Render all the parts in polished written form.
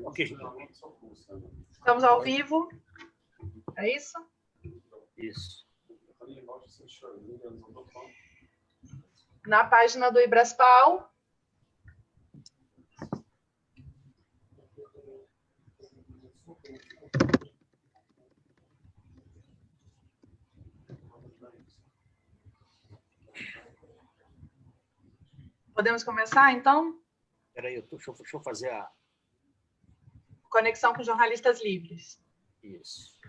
Ok. Estamos ao vivo? É isso? Isso. Na página do Ibraspal. Podemos começar, então? Espera aí, deixa eu fazer a... Conexão com jornalistas livres. Isso.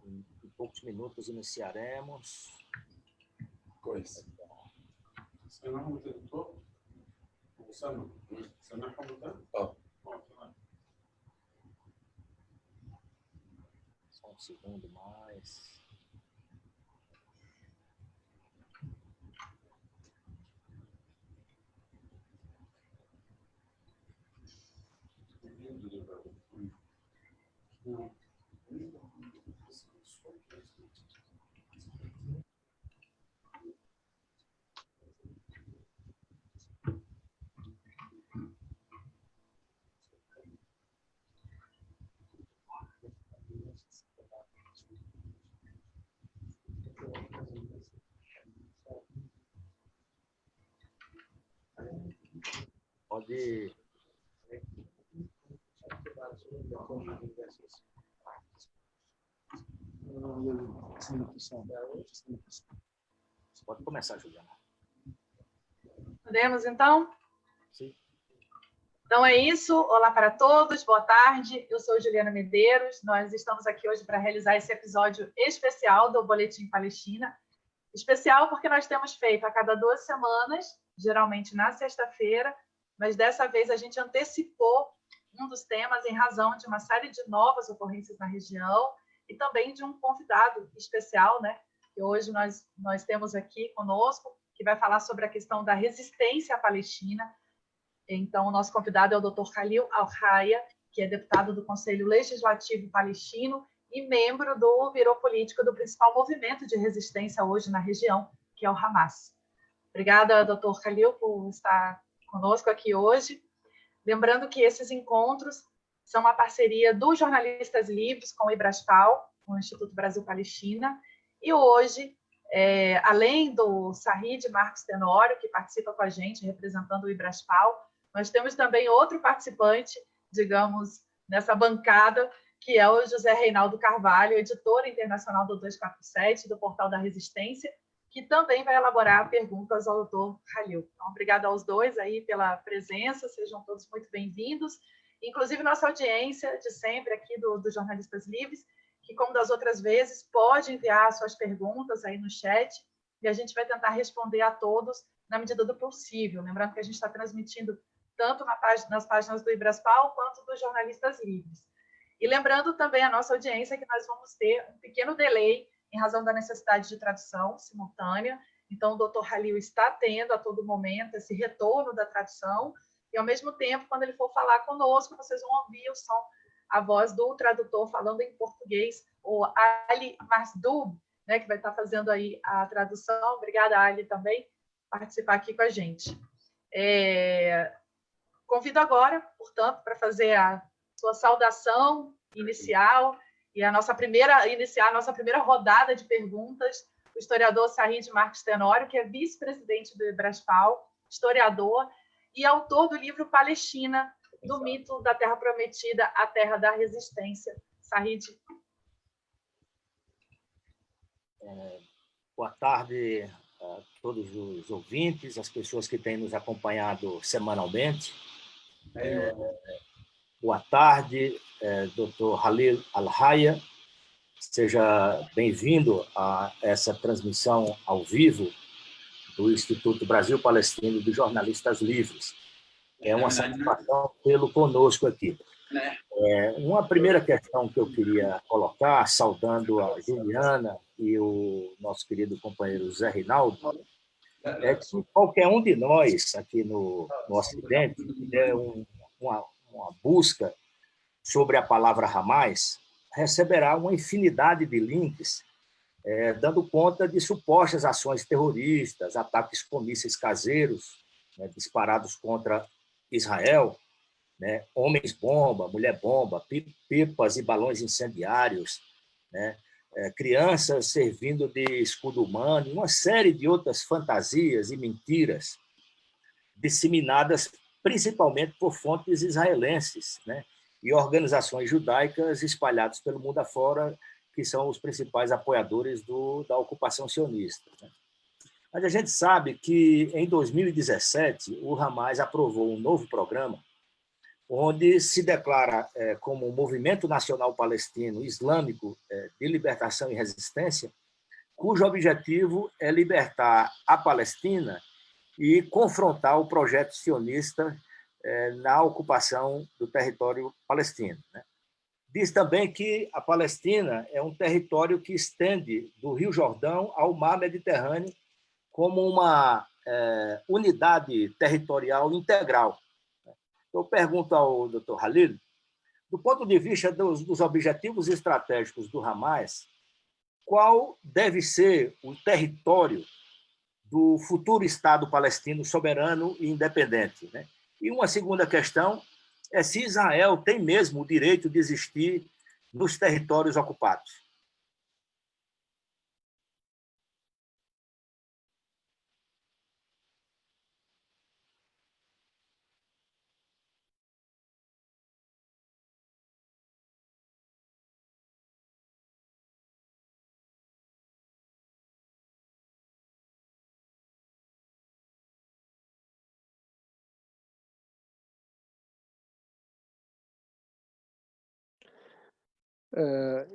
Em poucos minutos iniciaremos. كويس. سامعهم انت دكتور؟ سامعهم انت؟ اه. Só um segundo mais. Pode... Pode começar, Juliana. Podemos, então? Sim. Então é isso. Olá para todos, boa tarde. Eu sou Juliana Medeiros. Nós estamos aqui hoje para realizar esse episódio especial do Boletim Palestina. Especial porque nós temos feito a cada 2 semanas, geralmente na sexta-feira, mas dessa vez a gente antecipou um dos temas em razão de uma série de novas ocorrências na região e também de um convidado especial, né? Que hoje nós temos aqui conosco, que vai falar sobre a questão da resistência à Palestina. Então, o nosso convidado é o Dr. Khalil Al-Hayya, que é deputado do Conselho Legislativo Palestino e membro do Biro Político do principal movimento de resistência hoje na região, que é o Hamas. Obrigada, Dr. Khalil, por estar conosco aqui hoje. Lembrando que esses encontros são uma parceria dos Jornalistas Livres com o Ibraspal, com o Instituto Brasil-Palestina, e hoje, além do Sahid Marcos Tenório, que participa com a gente, representando o Ibraspal, nós temos também outro participante, digamos, nessa bancada, que é o José Reinaldo Carvalho, editor internacional do 247, do Portal da Resistência, que também vai elaborar perguntas ao doutor Khalil. Então, obrigada aos dois aí pela presença, sejam todos muito bem-vindos. Inclusive, nossa audiência de sempre aqui do Jornalistas Livres, que, como das outras vezes, pode enviar suas perguntas aí no chat, e a gente vai tentar responder a todos na medida do possível. Lembrando que a gente está transmitindo tanto nas páginas do Ibraspal quanto dos Jornalistas Livres. E lembrando também a nossa audiência que nós vamos ter um pequeno delay em razão da necessidade de tradução simultânea. Então, o doutor Khalil está tendo a todo momento esse retorno da tradução e, ao mesmo tempo, quando ele for falar conosco, vocês vão ouvir o som, a voz do tradutor falando em português, o Ali Masdoub, né, que vai estar fazendo aí a tradução. Obrigada, Ali, também, por participar aqui com a gente. Convido agora, portanto, para fazer a sua saudação inicial e iniciar a nossa primeira rodada de perguntas, o historiador Sahid Marcos Tenório, que é vice-presidente do Ibraspal, historiador e autor do livro Palestina, do mito da Terra Prometida à Terra da Resistência. Sahid. Boa tarde a todos os ouvintes, as pessoas que têm nos acompanhado semanalmente. Boa tarde, Dr. Khalil Al-Hayya. Seja bem-vindo a essa transmissão ao vivo do Instituto Brasil-Palestino dos Jornalistas Livres. É uma satisfação tê-lo conosco aqui. Uma primeira questão que eu queria colocar, saudando a Juliana e o nosso querido companheiro Zé Reinaldo, é que qualquer um de nós aqui no Ocidente fizer uma busca sobre a palavra Hamas, receberá uma infinidade de links dando conta de supostas ações terroristas, ataques com mísseis caseiros, né, disparados contra Israel, né, homens-bomba, mulher-bomba, pipas e balões incendiários, né, crianças servindo de escudo humano, uma série de outras fantasias e mentiras disseminadas principalmente por fontes israelenses, né, e organizações judaicas espalhadas pelo mundo afora, que são os principais apoiadores da ocupação sionista, né. Mas a gente sabe que, em 2017, o Hamas aprovou um novo programa onde se declara como um Movimento Nacional Palestino Islâmico de Libertação e Resistência, cujo objetivo é libertar a Palestina e confrontar o projeto sionista na ocupação do território palestino, né? Diz também que a Palestina é um território que estende do Rio Jordão ao Mar Mediterrâneo como uma unidade territorial integral. Eu pergunto ao Dr. Halil, do ponto de vista dos objetivos estratégicos do Hamas, qual deve ser o território do futuro Estado palestino soberano e independente, né? E uma segunda questão é se Israel tem mesmo o direito de existir nos territórios ocupados.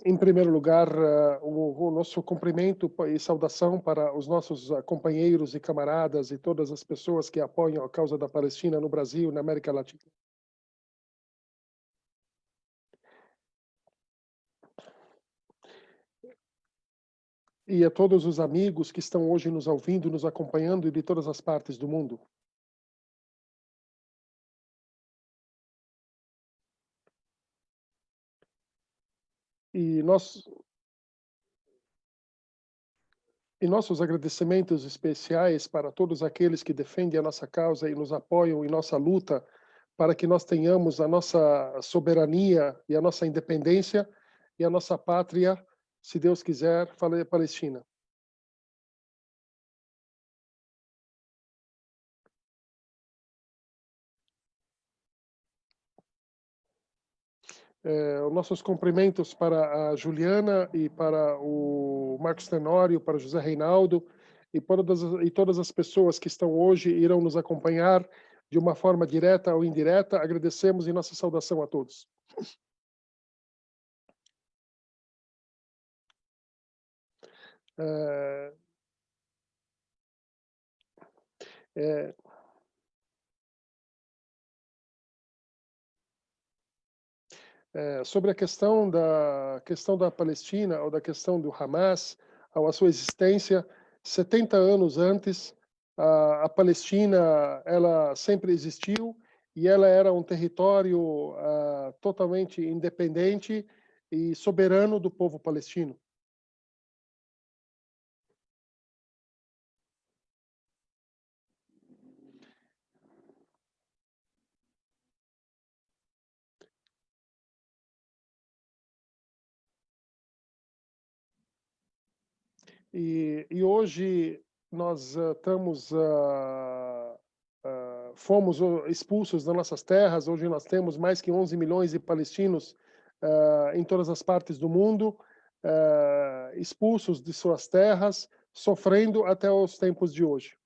Em primeiro lugar, o nosso cumprimento e saudação para os nossos companheiros e camaradas e todas as pessoas que apoiam a causa da Palestina no Brasil, na América Latina. E a todos os amigos que estão hoje nos ouvindo, nos acompanhando de todas as partes do mundo. E nossos agradecimentos especiais para todos aqueles que defendem a nossa causa e nos apoiam em nossa luta para que nós tenhamos a nossa soberania e a nossa independência e a nossa pátria, se Deus quiser, Palestina. Nossos cumprimentos para a Juliana e para o Marcos Tenório, para o José Reinaldo e todas as pessoas que estão hoje e irão nos acompanhar de uma forma direta ou indireta. Agradecemos e nossa saudação a todos. Sobre a questão da Palestina ou da questão do Hamas, a sua existência, 70 anos antes, a Palestina ela sempre existiu e ela era um território totalmente independente e soberano do povo palestino. E hoje nós fomos expulsos das nossas terras. Hoje nós temos mais que 11 milhões de palestinos em todas as partes do mundo, expulsos de suas terras, sofrendo até os tempos de hoje.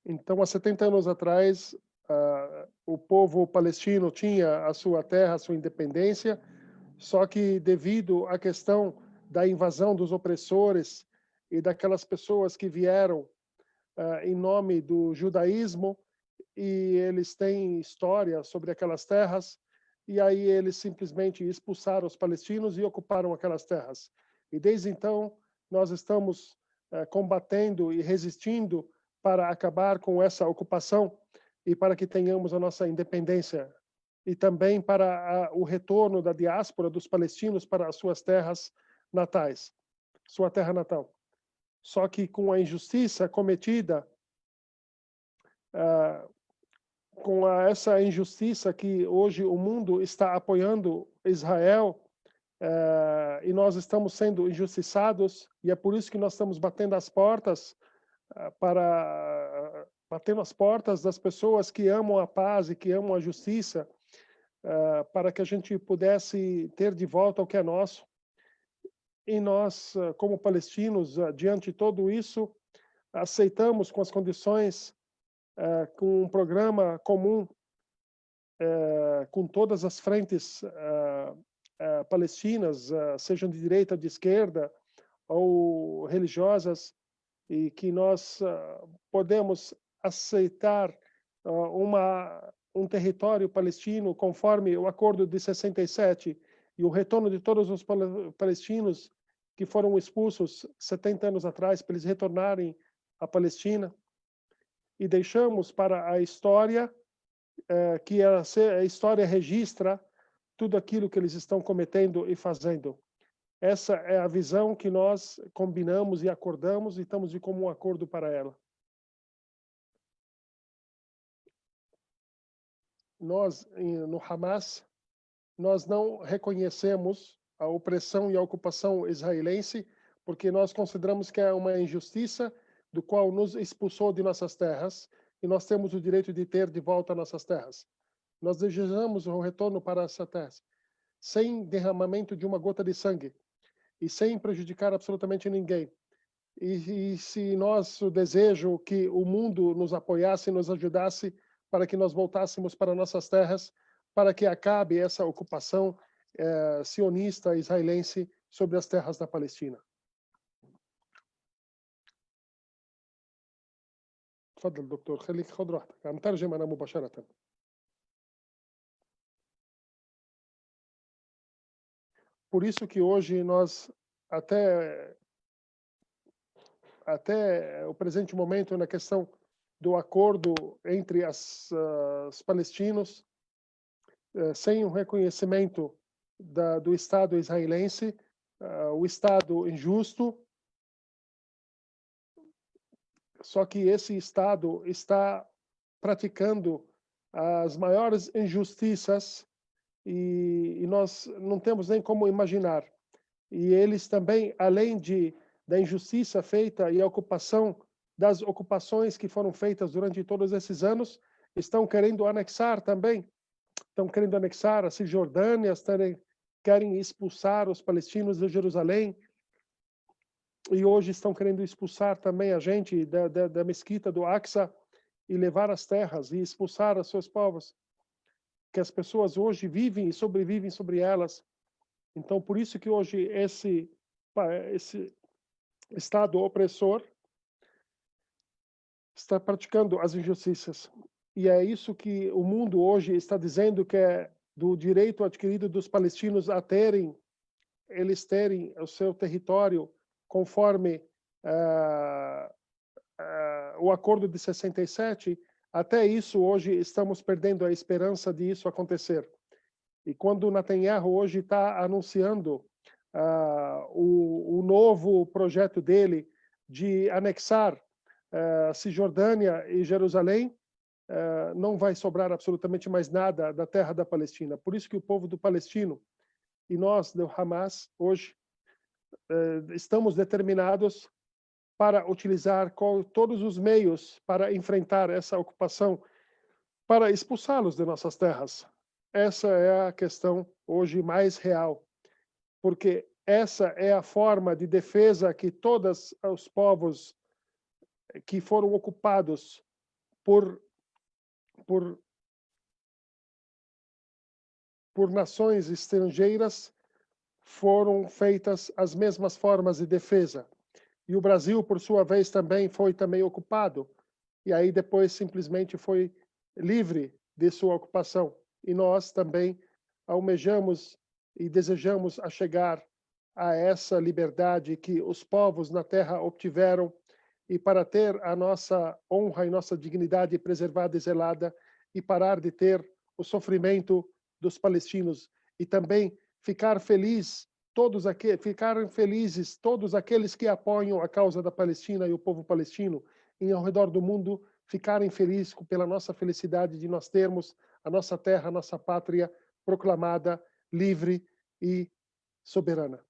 Então, há 70 anos atrás, o povo palestino tinha a sua terra, a sua independência, só que devido à questão da invasão dos opressores e daquelas pessoas que vieram em nome do judaísmo, e eles têm história sobre aquelas terras, e aí eles simplesmente expulsaram os palestinos e ocuparam aquelas terras. E desde então, nós estamos combatendo e resistindo para acabar com essa ocupação, e para que tenhamos a nossa independência, e também para o retorno da diáspora dos palestinos para as suas terras natais, sua terra natal. Só que com a injustiça cometida, com essa injustiça que hoje o mundo está apoiando Israel, e nós estamos sendo injustiçados, e é por isso que nós estamos batendo as portas das pessoas que amam a paz e que amam a justiça, para que a gente pudesse ter de volta o que é nosso. E nós, como palestinos, diante de tudo isso, aceitamos com as condições, com um programa comum, com todas as frentes palestinas, sejam de direita ou de esquerda, ou religiosas, e que nós podemos aceitar um território palestino conforme o Acordo de 67 e o retorno de todos os palestinos que foram expulsos 70 anos atrás, para eles retornarem à Palestina. E deixamos para a história, que a história registra tudo aquilo que eles estão cometendo e fazendo. Essa é a visão que nós combinamos e acordamos, e estamos de comum acordo para ela. Nós, no Hamas, nós não reconhecemos a opressão e a ocupação israelense, porque nós consideramos que é uma injustiça do qual nos expulsou de nossas terras, e nós temos o direito de ter de volta nossas terras. Nós desejamos o retorno para essa terra, sem derramamento de uma gota de sangue, e sem prejudicar absolutamente ninguém. E se nosso desejo que o mundo nos apoiasse, nos ajudasse, para que nós voltássemos para nossas terras, para que acabe essa ocupação sionista israelense sobre as terras da Palestina. تفضل دكتور، خليك خذ راحتك، عم ترجم أنا مباشرة. Por isso que hoje nós, até o presente momento, na questão do acordo entre os palestinos, sem o reconhecimento do Estado israelense, o Estado injusto, só que esse Estado está praticando as maiores injustiças, e nós não temos nem como imaginar. E eles também, além da injustiça feita e a ocupação das ocupações que foram feitas durante todos esses anos, estão querendo anexar também. Estão querendo anexar a Cisjordânia, querem expulsar os palestinos de Jerusalém, e hoje estão querendo expulsar também a gente da mesquita do Aqsa, e levar as terras e expulsar os seus povos, que as pessoas hoje vivem e sobrevivem sobre elas. Então, por isso que hoje esse Estado opressor está praticando as injustiças. E é isso que o mundo hoje está dizendo, que é do direito adquirido dos palestinos a eles terem o seu território conforme o Acordo de 67. Até isso, hoje, estamos perdendo a esperança de isso acontecer. E quando Netanyahu hoje está anunciando o novo projeto dele de anexar Cisjordânia e Jerusalém, não vai sobrar absolutamente mais nada da terra da Palestina. Por isso que o povo do Palestino e nós, do Hamas, hoje, estamos determinados para utilizar todos os meios para enfrentar essa ocupação, para expulsá-los de nossas terras. Essa é a questão hoje mais real, porque essa é a forma de defesa que todos os povos que foram ocupados por nações estrangeiras foram feitas as mesmas formas de defesa. E o Brasil, por sua vez, também foi ocupado, e aí depois simplesmente foi livre de sua ocupação. E nós também almejamos e desejamos chegar a essa liberdade que os povos na terra obtiveram e para ter a nossa honra e nossa dignidade preservada e zelada e parar de ter o sofrimento dos palestinos e também ficarem felizes todos aqueles que apoiam a causa da Palestina e o povo palestino e ao redor do mundo ficarem felizes pela nossa felicidade de nós termos a nossa terra, a nossa pátria proclamada livre e soberana.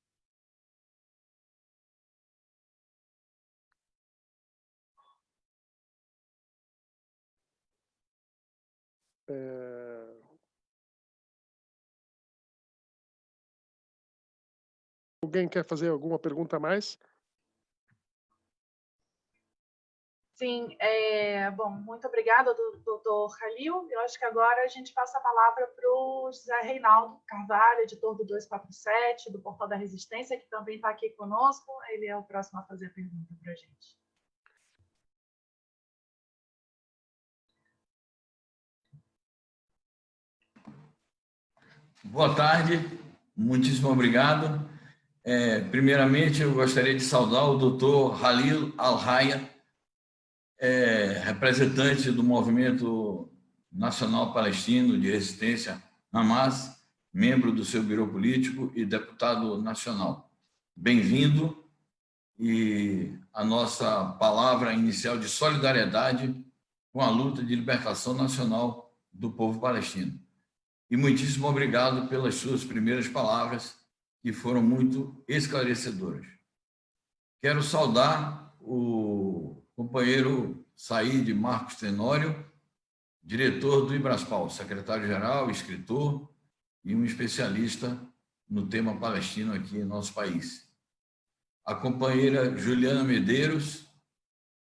Alguém quer fazer alguma pergunta a mais? Sim, bom, muito obrigada, doutor Khalil. Eu acho que agora a gente passa a palavra para o José Reinaldo Carvalho, editor do 247, do Portal da Resistência, que também está aqui conosco. Ele é o próximo a fazer a pergunta para a gente. Boa tarde, muitíssimo obrigado. Primeiramente, eu gostaria de saudar o doutor Khalil Al-Hayya, representante do Movimento Nacional Palestino de Resistência, Hamas, membro do seu Bureau Político e deputado nacional. Bem-vindo, e a nossa palavra inicial de solidariedade com a luta de libertação nacional do povo palestino. E muitíssimo obrigado pelas suas primeiras palavras, que foram muito esclarecedoras. Quero saudar o companheiro Said Marcos Tenório, diretor do Ibraspal, secretário-geral, escritor e um especialista no tema palestino aqui em nosso país. A companheira Juliana Medeiros,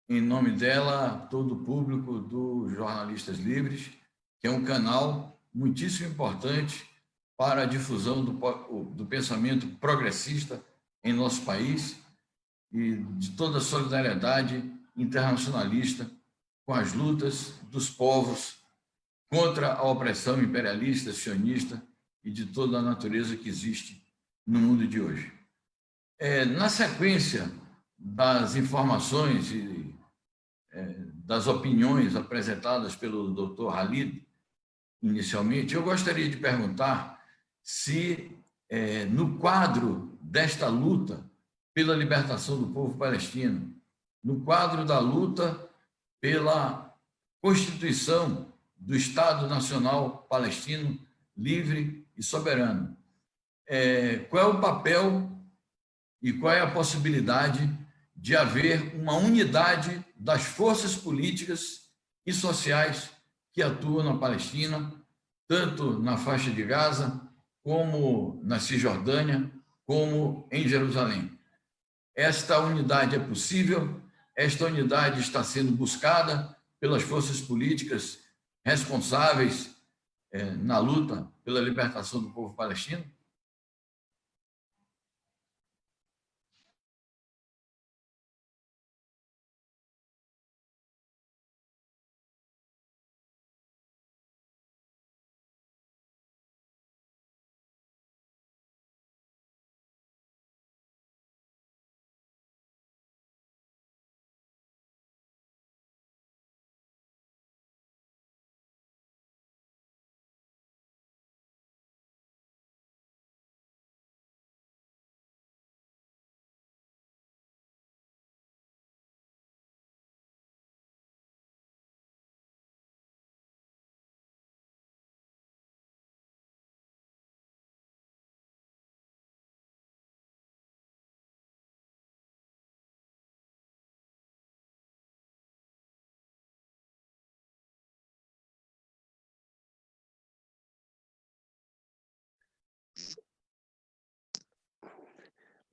em nome dela, todo o público do Jornalistas Livres, que é um canal muitíssimo importante para a difusão do pensamento progressista em nosso país e de toda a solidariedade internacionalista com as lutas dos povos contra a opressão imperialista, sionista e de toda a natureza que existe no mundo de hoje. Na sequência das informações e das opiniões apresentadas pelo Dr. Khalil, inicialmente, eu gostaria de perguntar se, no quadro desta luta pela libertação do povo palestino, no quadro da luta pela constituição do Estado Nacional Palestino livre e soberano, qual é o papel e qual é a possibilidade de haver uma unidade das forças políticas e sociais que atuam na Palestina, tanto na faixa de Gaza, como na Cisjordânia, como em Jerusalém. Esta unidade é possível, esta unidade está sendo buscada pelas forças políticas responsáveis na luta pela libertação do povo palestino?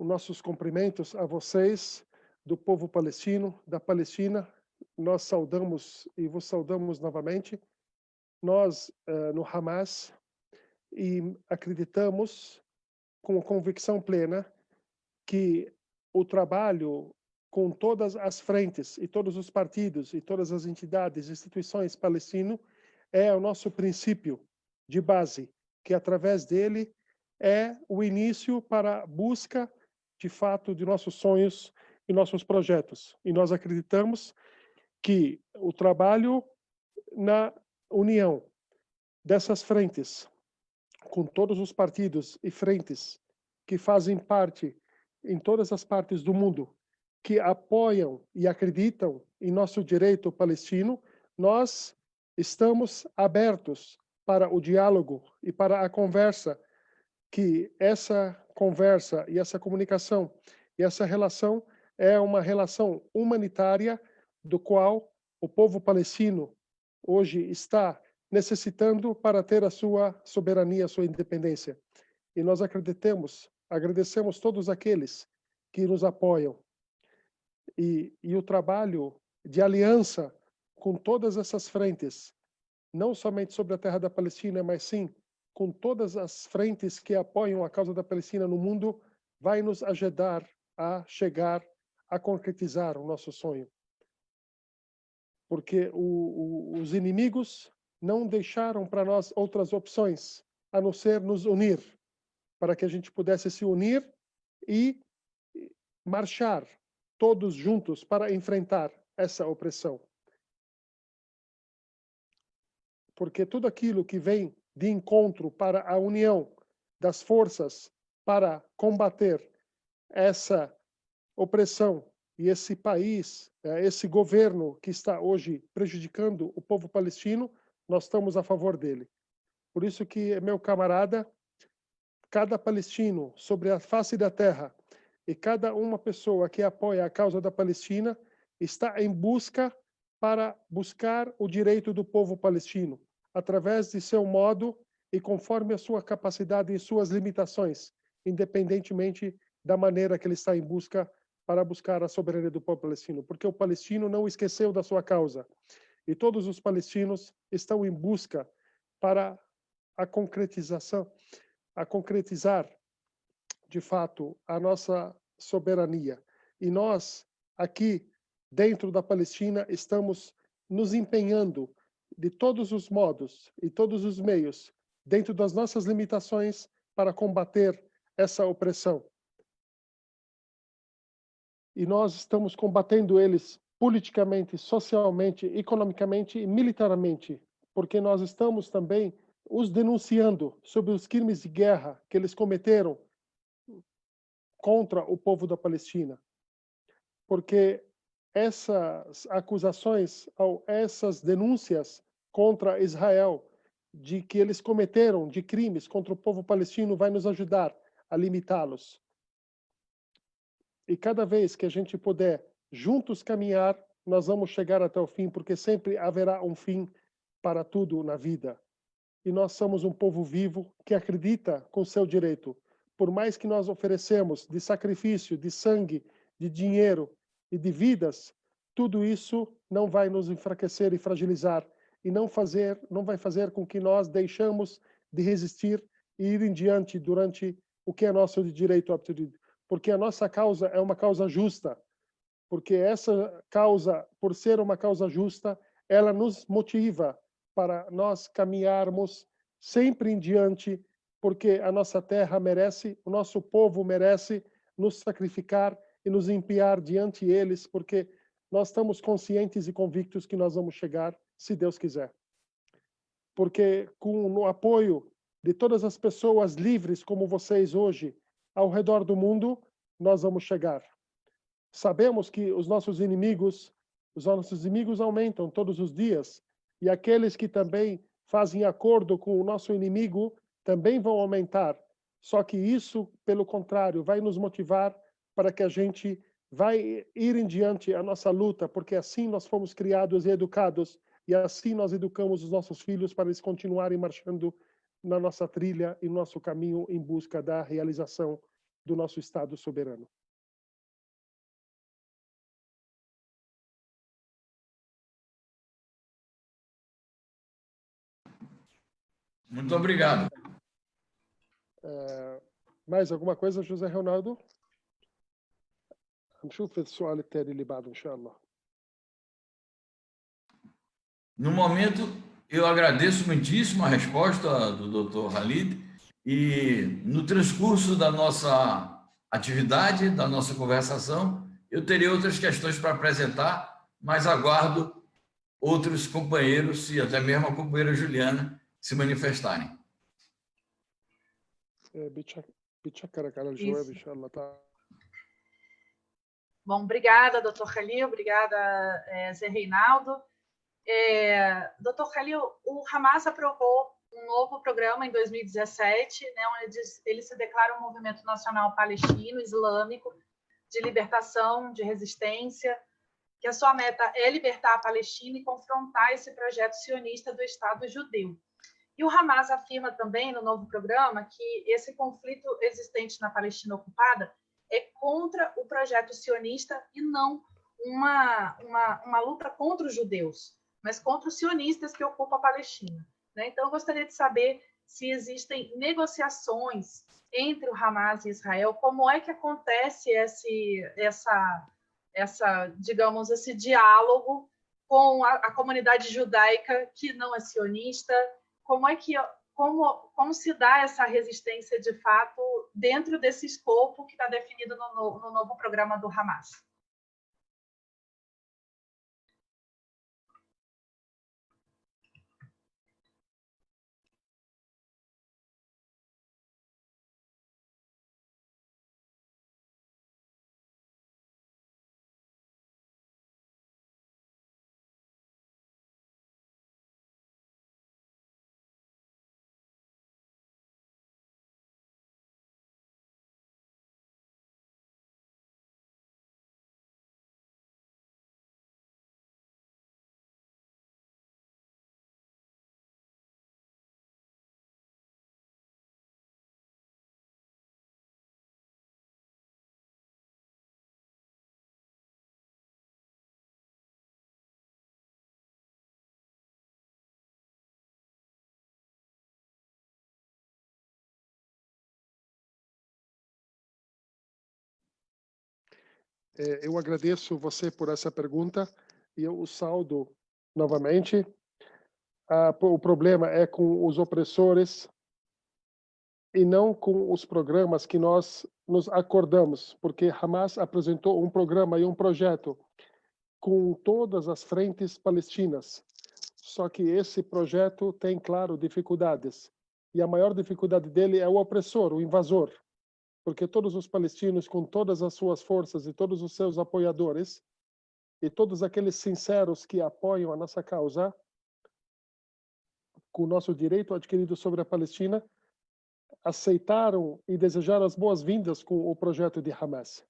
Os nossos cumprimentos a vocês, do povo palestino, da Palestina. Nós saudamos e vos saudamos novamente. Nós, no Hamas, e acreditamos com convicção plena que o trabalho com todas as frentes e todos os partidos e todas as entidades, instituições palestinas é o nosso princípio de base, que através dele é o início para a busca, de fato, de nossos sonhos e nossos projetos. E nós acreditamos que o trabalho na união dessas frentes, com todos os partidos e frentes que fazem parte em todas as partes do mundo, que apoiam e acreditam em nosso direito palestino, nós estamos abertos para o diálogo e para a conversa, que essa conversa e essa comunicação e essa relação é uma relação humanitária do qual o povo palestino hoje está necessitando para ter a sua soberania, a sua independência. E nós agradecemos todos aqueles que nos apoiam. E o trabalho de aliança com todas essas frentes, não somente sobre a terra da Palestina, mas sim com todas as frentes que apoiam a causa da Palestina no mundo, vai nos ajudar a chegar a concretizar o nosso sonho. Porque os inimigos não deixaram para nós outras opções, a não ser nos unir, para que a gente pudesse se unir e marchar todos juntos para enfrentar essa opressão. Porque tudo aquilo que vem de encontro para a união das forças para combater essa opressão e esse país, esse governo que está hoje prejudicando o povo palestino, nós estamos a favor dele. Por isso que, meu camarada, cada palestino sobre a face da terra e cada uma pessoa que apoia a causa da Palestina está em busca para buscar o direito do povo palestino, através de seu modo e conforme a sua capacidade e suas limitações, independentemente da maneira que ele está em busca para buscar a soberania do povo palestino, porque o palestino não esqueceu da sua causa. E todos os palestinos estão em busca para a concretizar, de fato, a nossa soberania. E nós, aqui, dentro da Palestina, estamos nos empenhando de todos os modos e todos os meios, dentro das nossas limitações, para combater essa opressão. E nós estamos combatendo eles politicamente, socialmente, economicamente e militarmente, porque nós estamos também os denunciando sobre os crimes de guerra que eles cometeram contra o povo da Palestina. Porque essas acusações, ou essas denúncias contra Israel, de que eles cometeram de crimes contra o povo palestino, vai nos ajudar a limitá-los. E cada vez que a gente puder juntos caminhar, nós vamos chegar até o fim, porque sempre haverá um fim para tudo na vida. E nós somos um povo vivo que acredita com seu direito. Por mais que nós oferecemos de sacrifício, de sangue, de dinheiro e de vidas, tudo isso não vai nos enfraquecer e fragilizar e não vai fazer com que nós deixamos de resistir e ir em diante durante o que é nosso de direito absoluto. Porque a nossa causa é uma causa justa. Porque essa causa, por ser uma causa justa, ela nos motiva para nós caminharmos sempre em diante, porque a nossa terra merece, o nosso povo merece nos sacrificar e nos empenhar diante deles, porque nós estamos conscientes e convictos que nós vamos chegar, se Deus quiser. Porque com o apoio de todas as pessoas livres como vocês hoje, ao redor do mundo, nós vamos chegar. Sabemos que os nossos inimigos aumentam todos os dias, e aqueles que também fazem acordo com o nosso inimigo também vão aumentar. Só que isso, pelo contrário, vai nos motivar para que a gente vai ir em diante a nossa luta, porque assim nós fomos criados e educados, e assim nós educamos os nossos filhos para eles continuarem marchando na nossa trilha e nosso caminho em busca da realização do nosso Estado soberano. Muito obrigado. Mais alguma coisa, José Ronaldo? هنشوف السؤال التالي اللي بعده إن شاء الله. No momento, eu agradeço muitíssimo a resposta do Dr. Khalid e no transcurso da nossa atividade, da nossa conversação, Eu teria outras questões para apresentar, mas aguardo outros companheiros e até mesmo a companheira Juliana se manifestarem. Bom, obrigada, doutor Khalil, obrigada, Zé Reinaldo. Doutor Khalil, o Hamas aprovou um novo programa em 2017, né, onde ele se declara um movimento nacional palestino, islâmico, de libertação, de resistência, que a sua meta é libertar a Palestina e confrontar esse projeto sionista do Estado judeu. E o Hamas afirma também, no novo programa, que esse conflito existente na Palestina ocupada é contra o projeto sionista e não uma luta contra os judeus, mas contra os sionistas que ocupam a Palestina. Né? Então, eu gostaria de saber se existem negociações entre o Hamas e Israel, como é que acontece digamos, esse diálogo com a comunidade judaica que não é sionista, como se dá essa resistência de fato dentro desse escopo que está definido no novo programa do Hamas? Eu agradeço você por essa pergunta e eu o saúdo novamente. O problema é com os opressores e não com os programas que nós nos acordamos, porque Hamas apresentou um programa e um projeto com todas as frentes palestinas. Só que esse projeto tem, claro, dificuldades. E a maior dificuldade dele é o opressor, o invasor. Porque todos os palestinos, com todas as suas forças e todos os seus apoiadores, e todos aqueles sinceros que apoiam a nossa causa, com o nosso direito adquirido sobre a Palestina, aceitaram e desejaram as boas-vindas com o projeto de Hamas.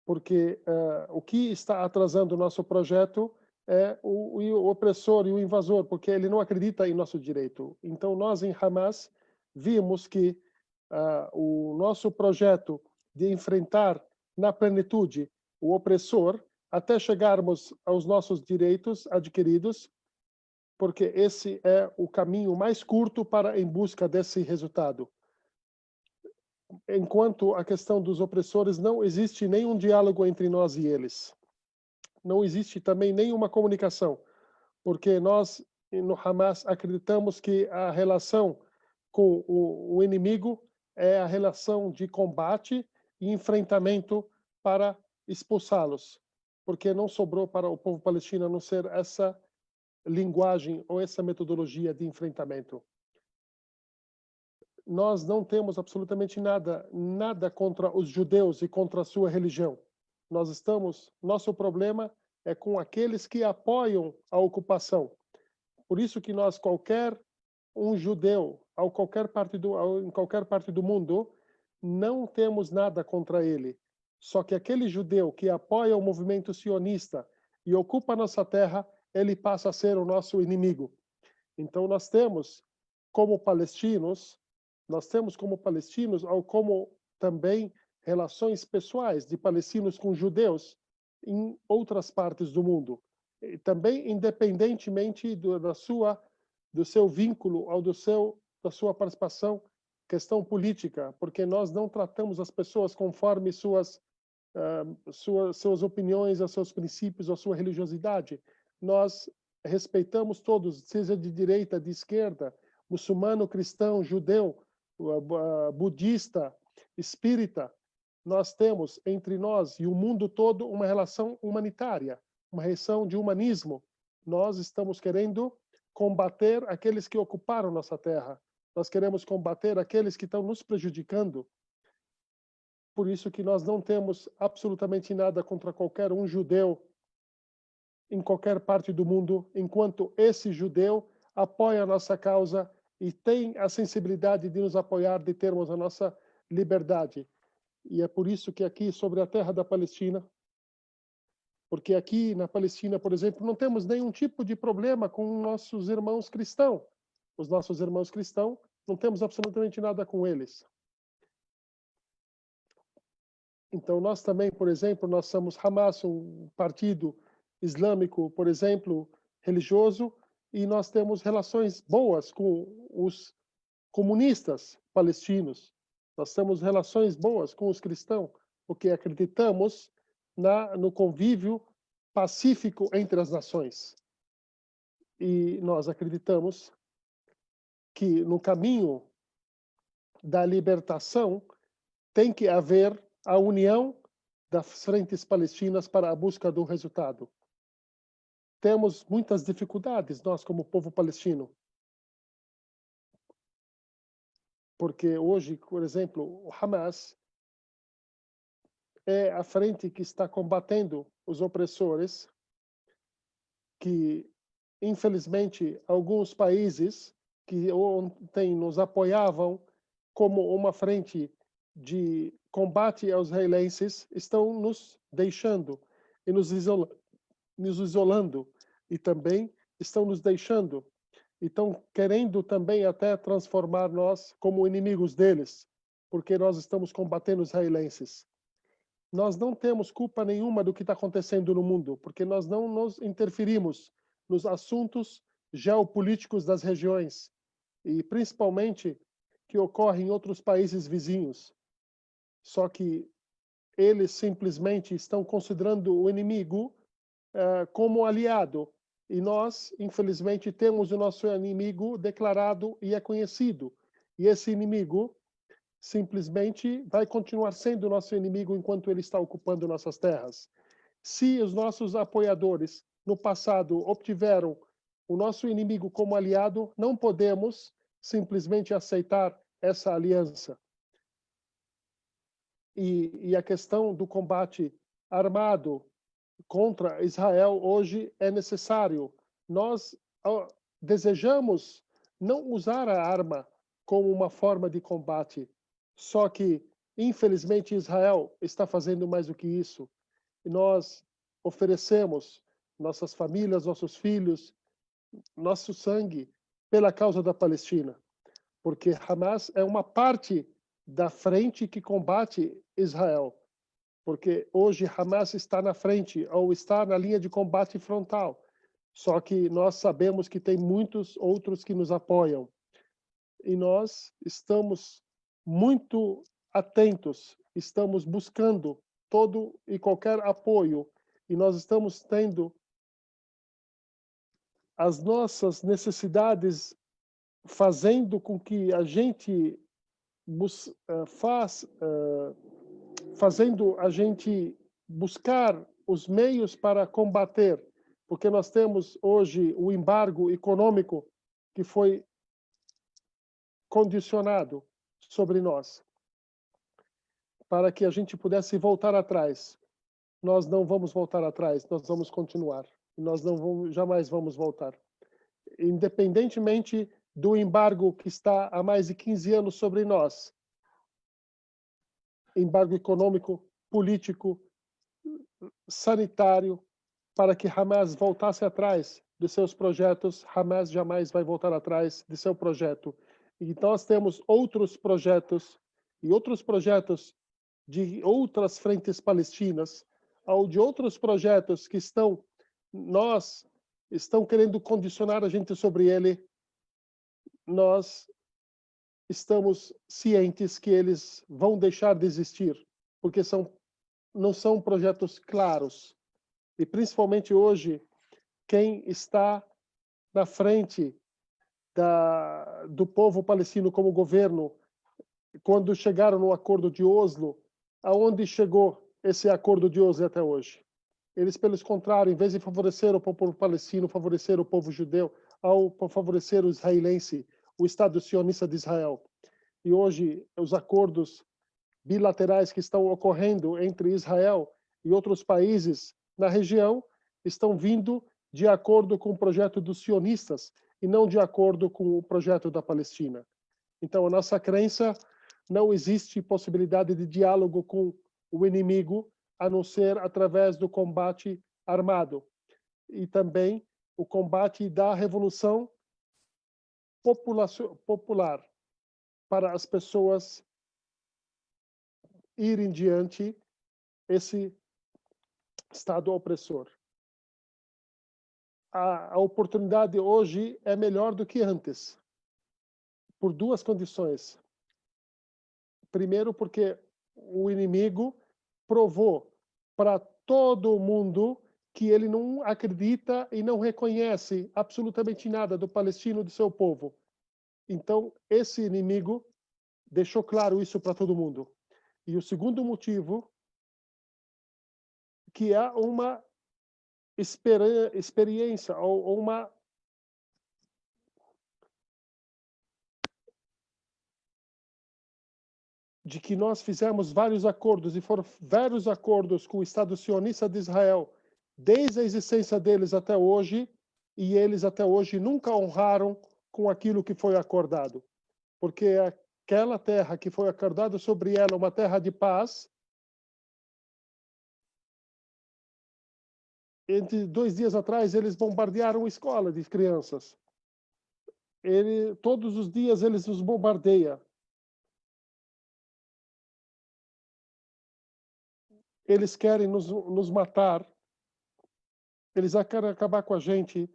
Porque o que está atrasando o nosso projeto é o opressor e o invasor, porque ele não acredita em nosso direito. Então, nós em Hamas vimos que o nosso projeto de enfrentar na plenitude o opressor até chegarmos aos nossos direitos adquiridos, porque esse é o caminho mais curto para em busca desse resultado. Enquanto a questão dos opressores, não existe nenhum diálogo entre nós e eles. Não existe também nenhuma comunicação, porque nós no Hamas acreditamos que a relação com o inimigo é a relação de combate e enfrentamento para expulsá-los, porque não sobrou para o povo palestino a não ser essa linguagem ou essa metodologia de enfrentamento. Nós não temos absolutamente nada contra os judeus e contra a sua religião. Nosso problema é com aqueles que apoiam a ocupação. Por isso que nós, um judeu, em qualquer parte do mundo, não temos nada contra ele. Só que aquele judeu que apoia o movimento sionista e ocupa a nossa terra, ele passa a ser o nosso inimigo. Então nós temos como palestinos, como também relações pessoais de palestinos com judeus em outras partes do mundo. E também independentemente do seu vínculo ou da sua participação, questão política, porque nós não tratamos as pessoas conforme suas opiniões, os seus princípios, a sua religiosidade. Nós respeitamos todos, seja de direita, de esquerda, muçulmano, cristão, judeu, budista, espírita. nós temos entre nós e o mundo todo uma relação humanitária, uma relação de humanismo. Nós estamos querendo combater aqueles que ocuparam nossa terra. Nós queremos combater aqueles que estão nos prejudicando. Por isso que nós não temos absolutamente nada contra qualquer um judeu em qualquer parte do mundo, enquanto esse judeu apoia a nossa causa e tem a sensibilidade de nos apoiar, de termos a nossa liberdade. E é por isso que aqui, sobre a terra da Palestina, porque aqui na Palestina, por exemplo, não temos nenhum tipo de problema com nossos irmãos cristãos. Os nossos irmãos cristãos, não temos absolutamente nada com eles. Então, nós também, por exemplo, nós somos Hamas, um partido islâmico, por exemplo, religioso, e nós temos relações boas com os comunistas palestinos. Nós temos relações boas com os cristãos, porque acreditamos no convívio pacífico entre as nações. E nós acreditamos que no caminho da libertação tem que haver a união das frentes palestinas para a busca do resultado. Temos muitas dificuldades, nós como povo palestino. Porque hoje, por exemplo, o Hamas é a frente que está combatendo os opressores, que, infelizmente, alguns países que ontem nos apoiavam como uma frente de combate aos israelenses estão nos deixando e nos isolando, e também estão nos deixando e estão querendo também até transformar nós como inimigos deles, porque nós estamos combatendo os israelenses. Nós não temos culpa nenhuma do que está acontecendo no mundo, porque nós não nos interferimos nos assuntos geopolíticos das regiões, e principalmente que ocorrem em outros países vizinhos. Só que eles simplesmente estão considerando o inimigo como aliado. E nós, infelizmente, temos o nosso inimigo declarado e é conhecido. E esse inimigo simplesmente vai continuar sendo nosso inimigo enquanto ele está ocupando nossas terras. Se os nossos apoiadores no passado obtiveram o nosso inimigo como aliado, não podemos simplesmente aceitar essa aliança. E a questão do combate armado contra Israel hoje é necessário. Nós desejamos não usar a arma como uma forma de combate, só que, infelizmente, Israel está fazendo mais do que isso. E nós oferecemos nossas famílias, nossos filhos, nosso sangue pela causa da Palestina, porque Hamas é uma parte da frente que combate Israel, porque hoje Hamas está na frente ou está na linha de combate frontal. Só que nós sabemos que tem muitos outros que nos apoiam. E nós estamos muito atentos, estamos buscando todo e qualquer apoio, e nós estamos tendo as nossas necessidades fazendo com que a gente fazendo a gente buscar os meios para combater, porque nós temos hoje o embargo econômico que foi condicionado sobre nós, para que a gente pudesse voltar atrás. Nós não vamos voltar atrás, nós vamos continuar. Nós jamais vamos voltar. Independentemente do embargo que está há mais de 15 anos sobre nós, embargo econômico, político, sanitário, para que Hamas voltasse atrás de seus projetos, Hamas jamais vai voltar atrás de seu projeto. E nós temos outros projetos e outros projetos de outras frentes palestinas, ou de outros projetos que estão querendo condicionar a gente sobre ele. Nós estamos cientes que eles vão deixar de existir, porque não são projetos claros. E principalmente hoje, quem está na frente do povo palestino como governo, quando chegaram no acordo de Oslo, aonde chegou esse acordo de Oslo até hoje. Eles, pelo contrário, em vez de favorecer o povo palestino, favorecer o povo judeu, ao favorecer o israelense, o Estado sionista de Israel. E hoje, os acordos bilaterais que estão ocorrendo entre Israel e outros países na região estão vindo de acordo com o projeto dos sionistas e não de acordo com o projeto da Palestina. Então, a nossa crença, não existe possibilidade de diálogo com o inimigo, a não ser através do combate armado. E também o combate da revolução popular, para as pessoas irem diante esse Estado opressor. A oportunidade hoje é melhor do que antes, por duas condições. Primeiro, porque o inimigo provou para todo mundo que ele não acredita e não reconhece absolutamente nada do palestino e do seu povo. Então, esse inimigo deixou claro isso para todo mundo. E o segundo motivo, que é uma experiência ou uma de que nós fizemos vários acordos, e foram vários acordos com o Estado sionista de Israel, desde a existência deles até hoje, e eles até hoje nunca honraram com aquilo que foi acordado. Porque aquela terra que foi acordado sobre ela, uma terra de paz, entre 2 dias atrás, eles bombardearam a escola de crianças. Todos os dias eles nos bombardeiam. Eles querem nos matar. Eles querem acabar com a gente.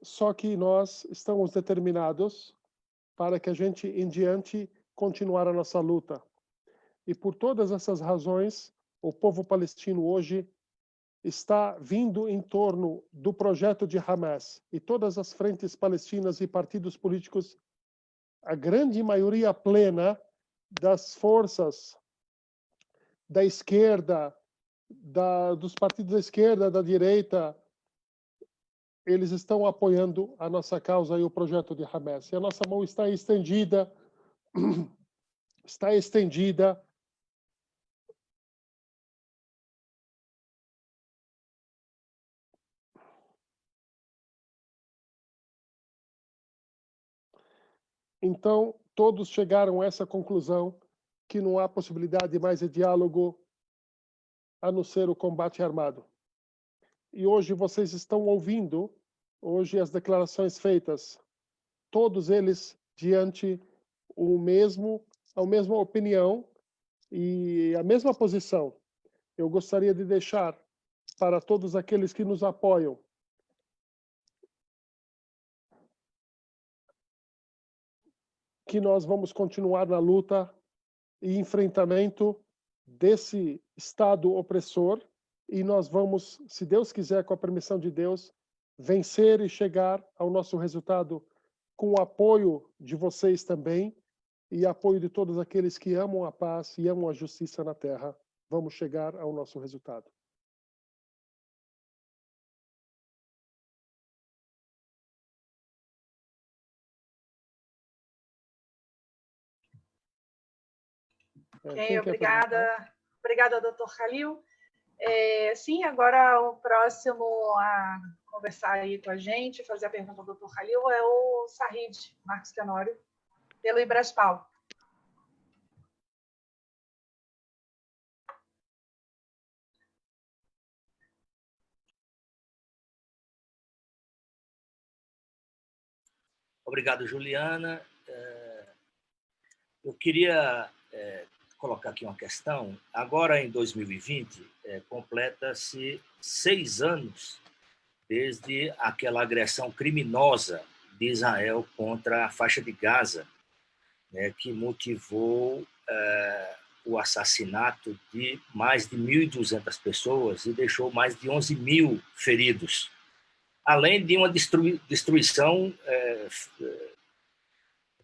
Só que nós estamos determinados para que a gente, em diante, continuar a nossa luta. E por todas essas razões, o povo palestino hoje está vindo em torno do projeto de Hamas. E todas as frentes palestinas e partidos políticos, a grande maioria plena das forças da esquerda, dos partidos da esquerda, da direita, eles estão apoiando a nossa causa e o projeto de Hamas. E a nossa mão está estendida, Então, todos chegaram a essa conclusão que não há possibilidade mais de diálogo a não ser o combate armado. E hoje vocês estão ouvindo, hoje as declarações feitas, todos eles diante a mesma opinião e a mesma posição. Eu gostaria de deixar para todos aqueles que nos apoiam que nós vamos continuar na luta e enfrentamento desse Estado opressor, e nós vamos, se Deus quiser, com a permissão de Deus, vencer e chegar ao nosso resultado com o apoio de vocês também e apoio de todos aqueles que amam a paz e amam a justiça na terra. Vamos chegar ao nosso resultado. Ok, obrigada, doutor Khalil. Sim, agora o próximo a conversar aí com a gente, fazer a pergunta ao doutor Khalil, é o Sahid Marcos Tenório, pelo Ibraspal. Obrigado, Juliana. Eu queria colocar aqui uma questão. Agora, em 2020, completa-se 6 anos desde aquela agressão criminosa de Israel contra a faixa de Gaza, né, que motivou o assassinato de mais de 1.200 pessoas e deixou mais de 11 mil feridos, além de uma destruição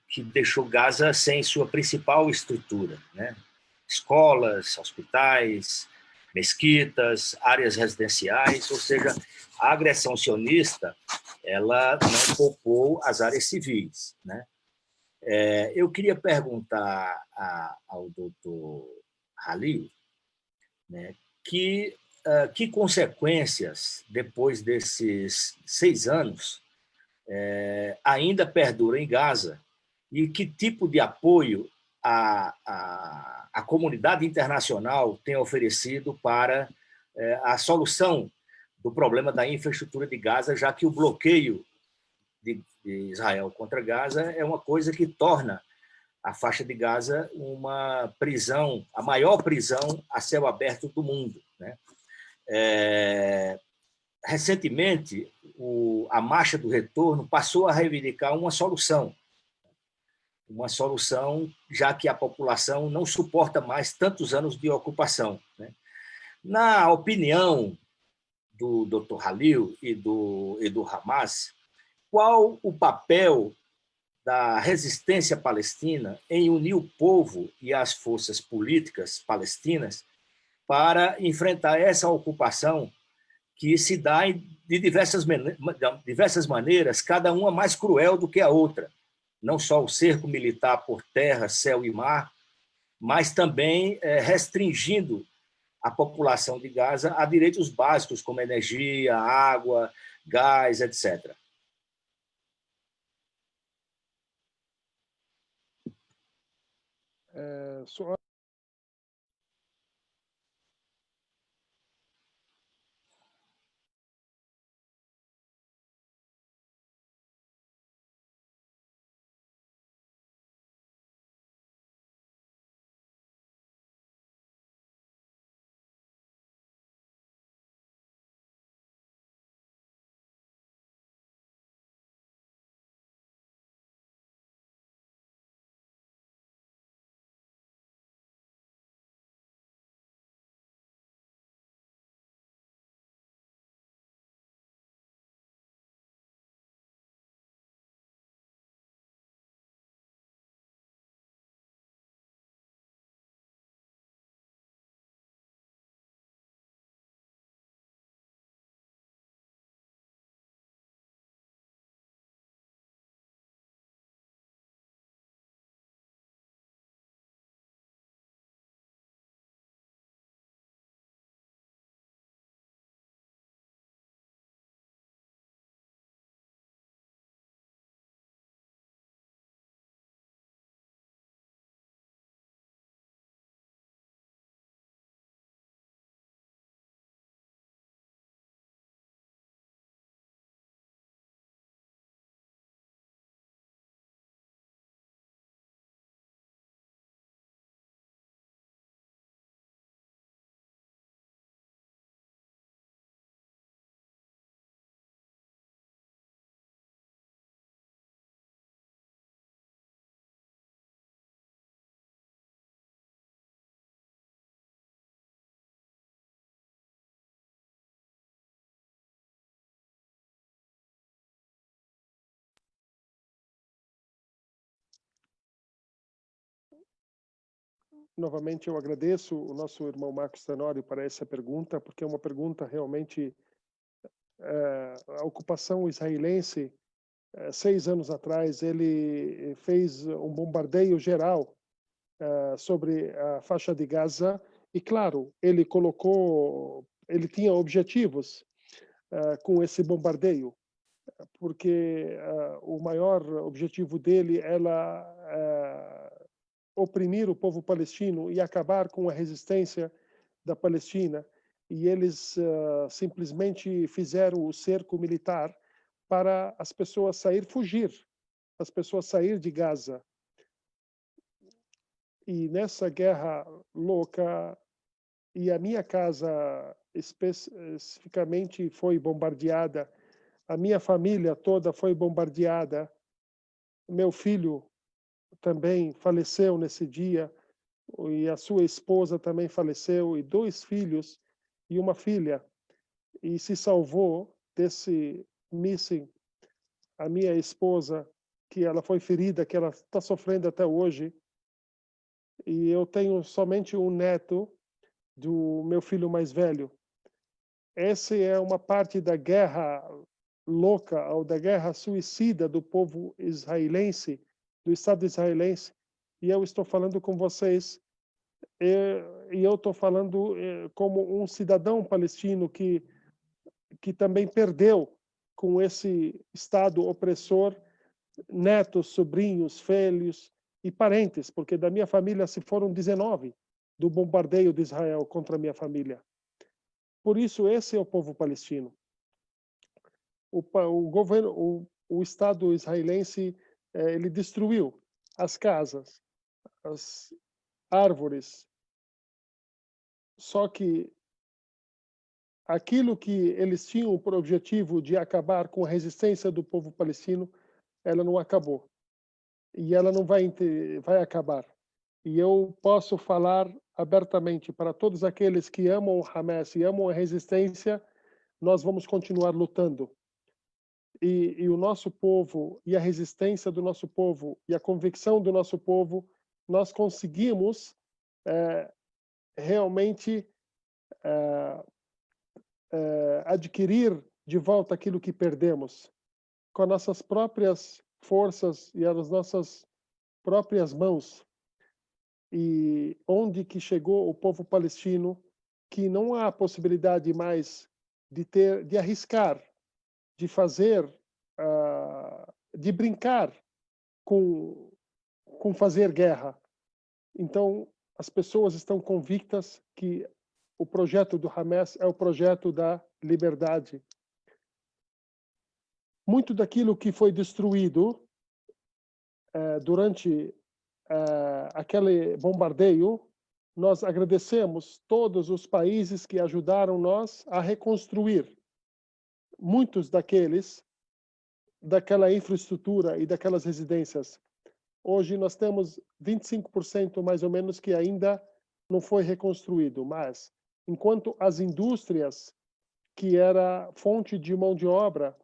que deixou Gaza sem sua principal estrutura, né? escolas, hospitais, mesquitas, áreas residenciais, ou seja, a agressão sionista ela não poupou as áreas civis, né? Eu queria perguntar ao doutor Halil, né, que consequências, depois desses 6 anos, ainda perduram em Gaza e que tipo de apoio a comunidade internacional tem oferecido para a solução do problema da infraestrutura de Gaza, já que o bloqueio de Israel contra Gaza é uma coisa que torna a faixa de Gaza uma prisão, a maior prisão a céu aberto do mundo, né? Recentemente, a Marcha do Retorno passou a reivindicar uma solução, já que a população não suporta mais tantos anos de ocupação, né? Na opinião do Dr. Halil e do Hamas, qual o papel da resistência palestina em unir o povo e as forças políticas palestinas para enfrentar essa ocupação que se dá de diversas maneiras, cada uma mais cruel do que a outra. Não só o cerco militar por terra, céu e mar, mas também restringindo a população de Gaza a direitos básicos como energia, água, gás, etc. Novamente, eu agradeço o nosso irmão Marcos Tenório para essa pergunta, porque é uma pergunta realmente... a ocupação israelense, 6 anos atrás, ele fez um bombardeio geral sobre a faixa de Gaza e, claro, ele tinha objetivos com esse bombardeio, porque o maior objetivo dele era oprimir o povo palestino e acabar com a resistência da Palestina. E eles simplesmente fizeram o cerco militar para as pessoas fugir, as pessoas sair de Gaza. E nessa guerra louca, e a minha casa especificamente foi bombardeada, a minha família toda foi bombardeada, meu filho também faleceu nesse dia, e a sua esposa também faleceu, e 2 filhos e uma filha, e se salvou desse míssil a minha esposa, que ela foi ferida, que ela está sofrendo até hoje. e eu tenho somente um neto do meu filho mais velho. Essa é uma parte da guerra louca, ou da guerra suicida do povo israelense, do Estado israelense, e eu estou falando com vocês, e eu estou falando como um cidadão palestino que também perdeu com esse Estado opressor netos, sobrinhos, filhos e parentes, porque da minha família se foram 19 do bombardeio de Israel contra a minha família. Por isso, esse é o povo palestino. O governo, o Estado israelense, ele destruiu as casas, as árvores. Só que aquilo que eles tinham por objetivo de acabar com a resistência do povo palestino, ela não acabou. E ela não vai acabar. E eu posso falar abertamente para todos aqueles que amam o Hamas e amam a resistência, nós vamos continuar lutando. E o nosso povo, e a resistência do nosso povo, e a convicção do nosso povo, nós conseguimos realmente adquirir de volta aquilo que perdemos, com nossas próprias forças e as nossas próprias mãos. E onde que chegou o povo palestino, que não há possibilidade mais de arriscar, de fazer, de brincar com fazer guerra. Então, as pessoas estão convictas que o projeto do Hamas é o projeto da liberdade. Muito daquilo que foi destruído durante aquele bombardeio, nós agradecemos todos os países que ajudaram nós a reconstruir muitos daquela infraestrutura e daquelas residências. Hoje nós temos 25% mais ou menos que ainda não foi reconstruído, mas enquanto as indústrias, que era fonte de mão de obra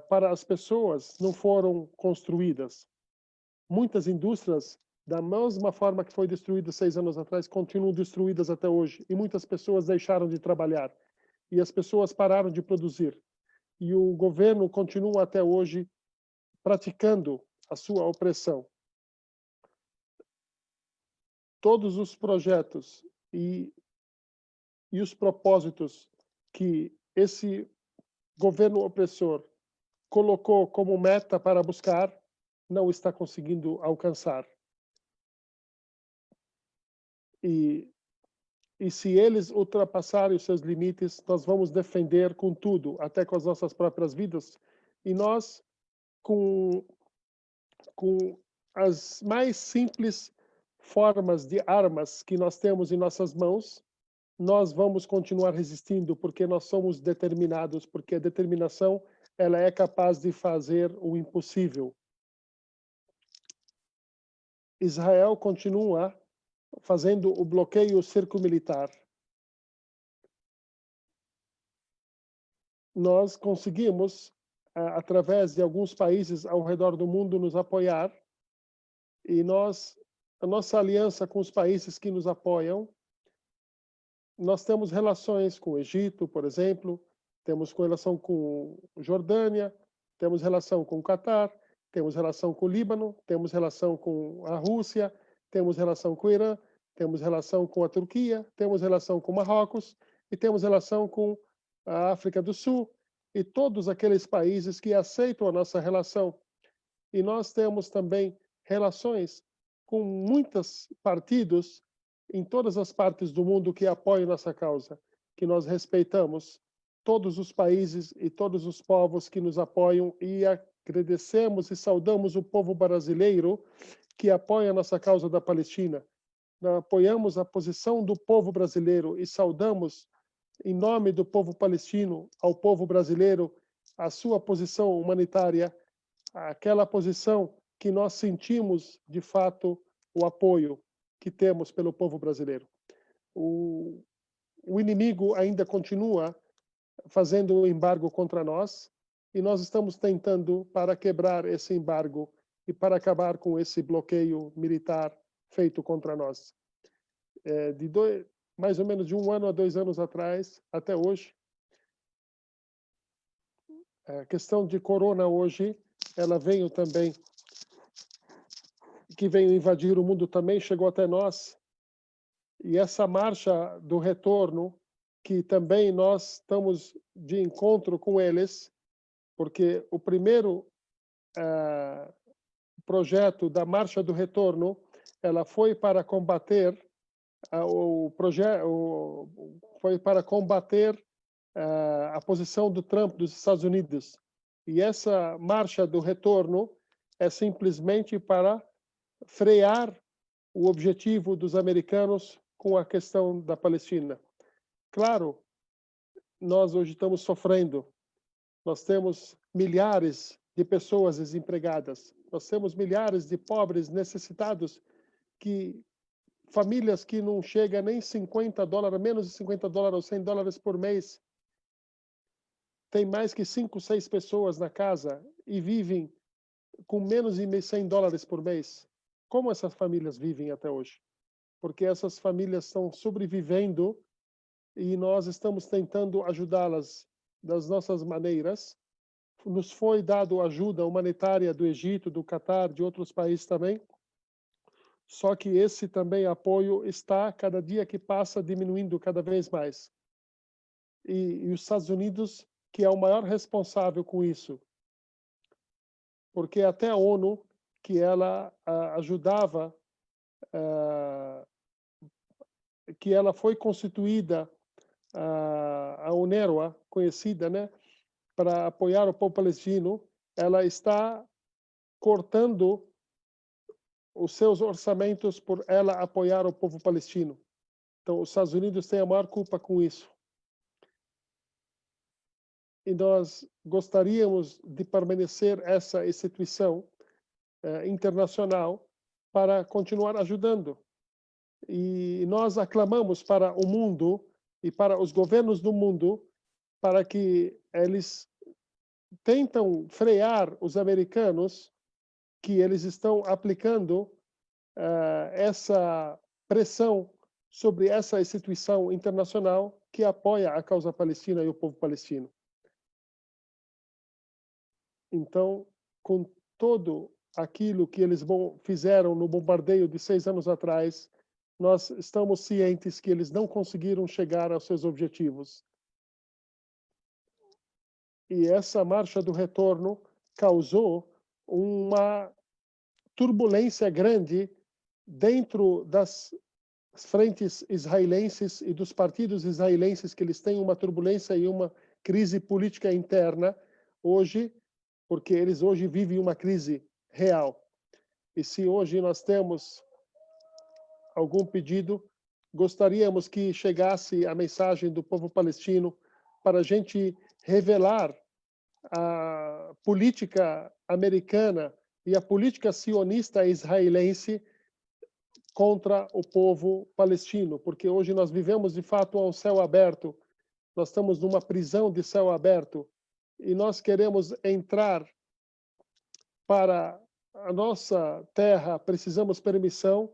para as pessoas, não foram construídas. Muitas indústrias, da mesma forma que foi destruída 6 anos atrás, continuam destruídas até hoje. E muitas pessoas deixaram de trabalhar. E as pessoas pararam de produzir. E o governo continua até hoje praticando a sua opressão. Todos os projetos e os propósitos que esse governo opressor colocou como meta para buscar, não está conseguindo alcançar. E se eles ultrapassarem os seus limites, nós vamos defender com tudo, até com as nossas próprias vidas. E nós, com as mais simples formas de armas que nós temos em nossas mãos, nós vamos continuar resistindo, porque nós somos determinados, porque a determinação ela é capaz de fazer o impossível. Israel continua fazendo o bloqueio circunmilitar. Nós conseguimos, através de alguns países ao redor do mundo, nos apoiar, e a nossa aliança com os países que nos apoiam, nós temos relações com o Egito, por exemplo, temos relação com Jordânia, temos relação com o Catar, temos relação com o Líbano, temos relação com a Rússia, temos relação com o Irã, temos relação com a Turquia, temos relação com Marrocos e temos relação com a África do Sul e todos aqueles países que aceitam a nossa relação. E nós temos também relações com muitos partidos em todas as partes do mundo que apoiam nossa causa, que nós respeitamos todos os países e todos os povos que nos apoiam e agradecemos e saudamos o povo brasileiro que apoia a nossa causa da Palestina. Nós apoiamos a posição do povo brasileiro e saudamos, em nome do povo palestino, ao povo brasileiro, a sua posição humanitária, aquela posição que nós sentimos, de fato, o apoio que temos pelo povo brasileiro. O inimigo ainda continua fazendo um embargo contra nós e nós estamos tentando para quebrar esse embargo e para acabar com esse bloqueio militar feito contra nós. Mais ou menos de 1 ano a 2 anos atrás, até hoje. A questão de corona hoje, ela veio também, que veio invadir o mundo também, chegou até nós. E essa marcha do retorno, que também nós estamos de encontro com eles, porque o primeiro projeto da marcha do retorno, ela foi para combater a posição do Trump dos Estados Unidos. E essa marcha do retorno é simplesmente para frear o objetivo dos americanos com a questão da Palestina. Claro, nós hoje estamos sofrendo. Nós temos milhares de pessoas desempregadas. Nós temos milhares de pobres necessitados, famílias que não chegam nem $50, menos de $50 ou $100 por mês. Tem mais que 5, 6 pessoas na casa e vivem com menos de $100 por mês. Como essas famílias vivem até hoje? Porque essas famílias estão sobrevivendo e nós estamos tentando ajudá-las das nossas maneiras. Nos foi dado ajuda humanitária do Egito, do Catar, de outros países também. Só que esse também apoio está, cada dia que passa, diminuindo cada vez mais. E os Estados Unidos, que é o maior responsável com isso, porque até a ONU, que ela ajudava, que ela foi constituída, a UNRWA, conhecida, né, para apoiar o povo palestino, ela está cortando os seus orçamentos por ela apoiar o povo palestino. Então, os Estados Unidos têm a maior culpa com isso. E nós gostaríamos de permanecer essa instituição internacional para continuar ajudando. E nós aclamamos para o mundo e para os governos do mundo para que eles tentam frear os americanos, que eles estão aplicando essa pressão sobre essa instituição internacional que apoia a causa palestina e o povo palestino. Então, com todo aquilo que eles fizeram no bombardeio de 6 anos atrás, nós estamos cientes que eles não conseguiram chegar aos seus objetivos. E essa marcha do retorno causou uma turbulência grande dentro das frentes israelenses e dos partidos israelenses, que eles têm uma turbulência e uma crise política interna hoje, porque eles hoje vivem uma crise real. E se hoje nós temos algum pedido, gostaríamos que chegasse a mensagem do povo palestino para a gente revelar a política americana e a política sionista israelense contra o povo palestino, porque hoje nós vivemos de fato a um céu aberto, nós estamos numa prisão de céu aberto e nós queremos entrar para a nossa terra, precisamos permissão,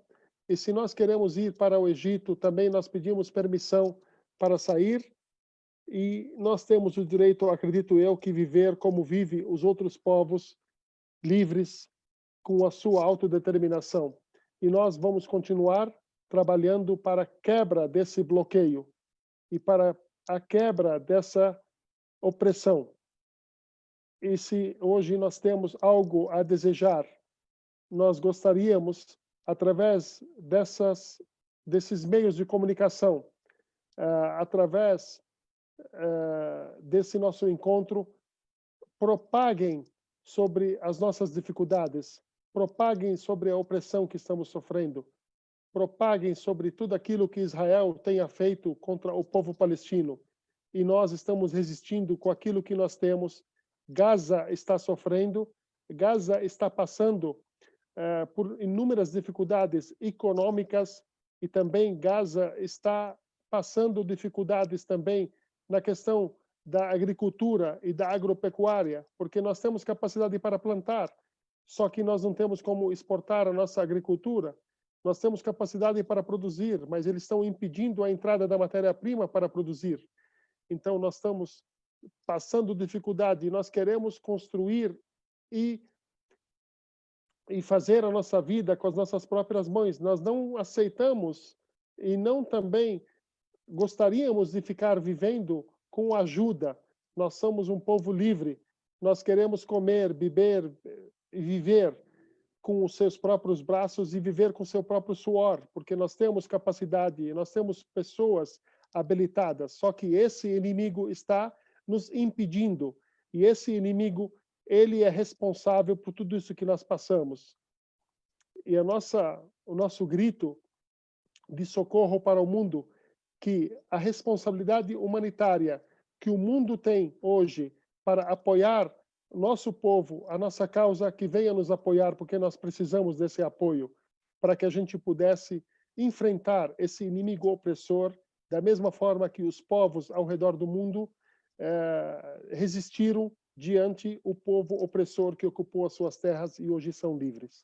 e se nós queremos ir para o Egito, também nós pedimos permissão para sair, e nós temos o direito, acredito eu, que viver como vivem os outros povos, livres, com a sua autodeterminação. E nós vamos continuar trabalhando para a quebra desse bloqueio e para a quebra dessa opressão. E se hoje nós temos algo a desejar, nós gostaríamos, através desses meios de comunicação, através desse nosso encontro, propaguem sobre as nossas dificuldades, propaguem sobre a opressão que estamos sofrendo, propaguem sobre tudo aquilo que Israel tenha feito contra o povo palestino. E nós estamos resistindo com aquilo que nós temos. Gaza está sofrendo, Gaza está passando por inúmeras dificuldades econômicas e também Gaza está passando dificuldades também na questão da agricultura e da agropecuária, porque nós temos capacidade para plantar, só que nós não temos como exportar a nossa agricultura, Nós temos capacidade para produzir, mas eles estão impedindo a entrada da matéria-prima para produzir. Então, nós estamos passando dificuldade e nós queremos construir e fazer a nossa vida com as nossas próprias mãos. Nós não aceitamos e não também gostaríamos de ficar vivendo com ajuda. Nós somos um povo livre. Nós queremos comer, beber e viver com os seus próprios braços e viver com o seu próprio suor, porque nós temos capacidade, nós temos pessoas habilitadas, só que esse inimigo está nos impedindo, e esse inimigo, ele é responsável por tudo isso que nós passamos. E o nosso grito de socorro para o mundo, que a responsabilidade humanitária que o mundo tem hoje para apoiar nosso povo, a nossa causa, que venha nos apoiar, porque nós precisamos desse apoio, para que a gente pudesse enfrentar esse inimigo opressor, da mesma forma que os povos ao redor do mundo resistiram diante o povo opressor que ocupou as suas terras e hoje são livres.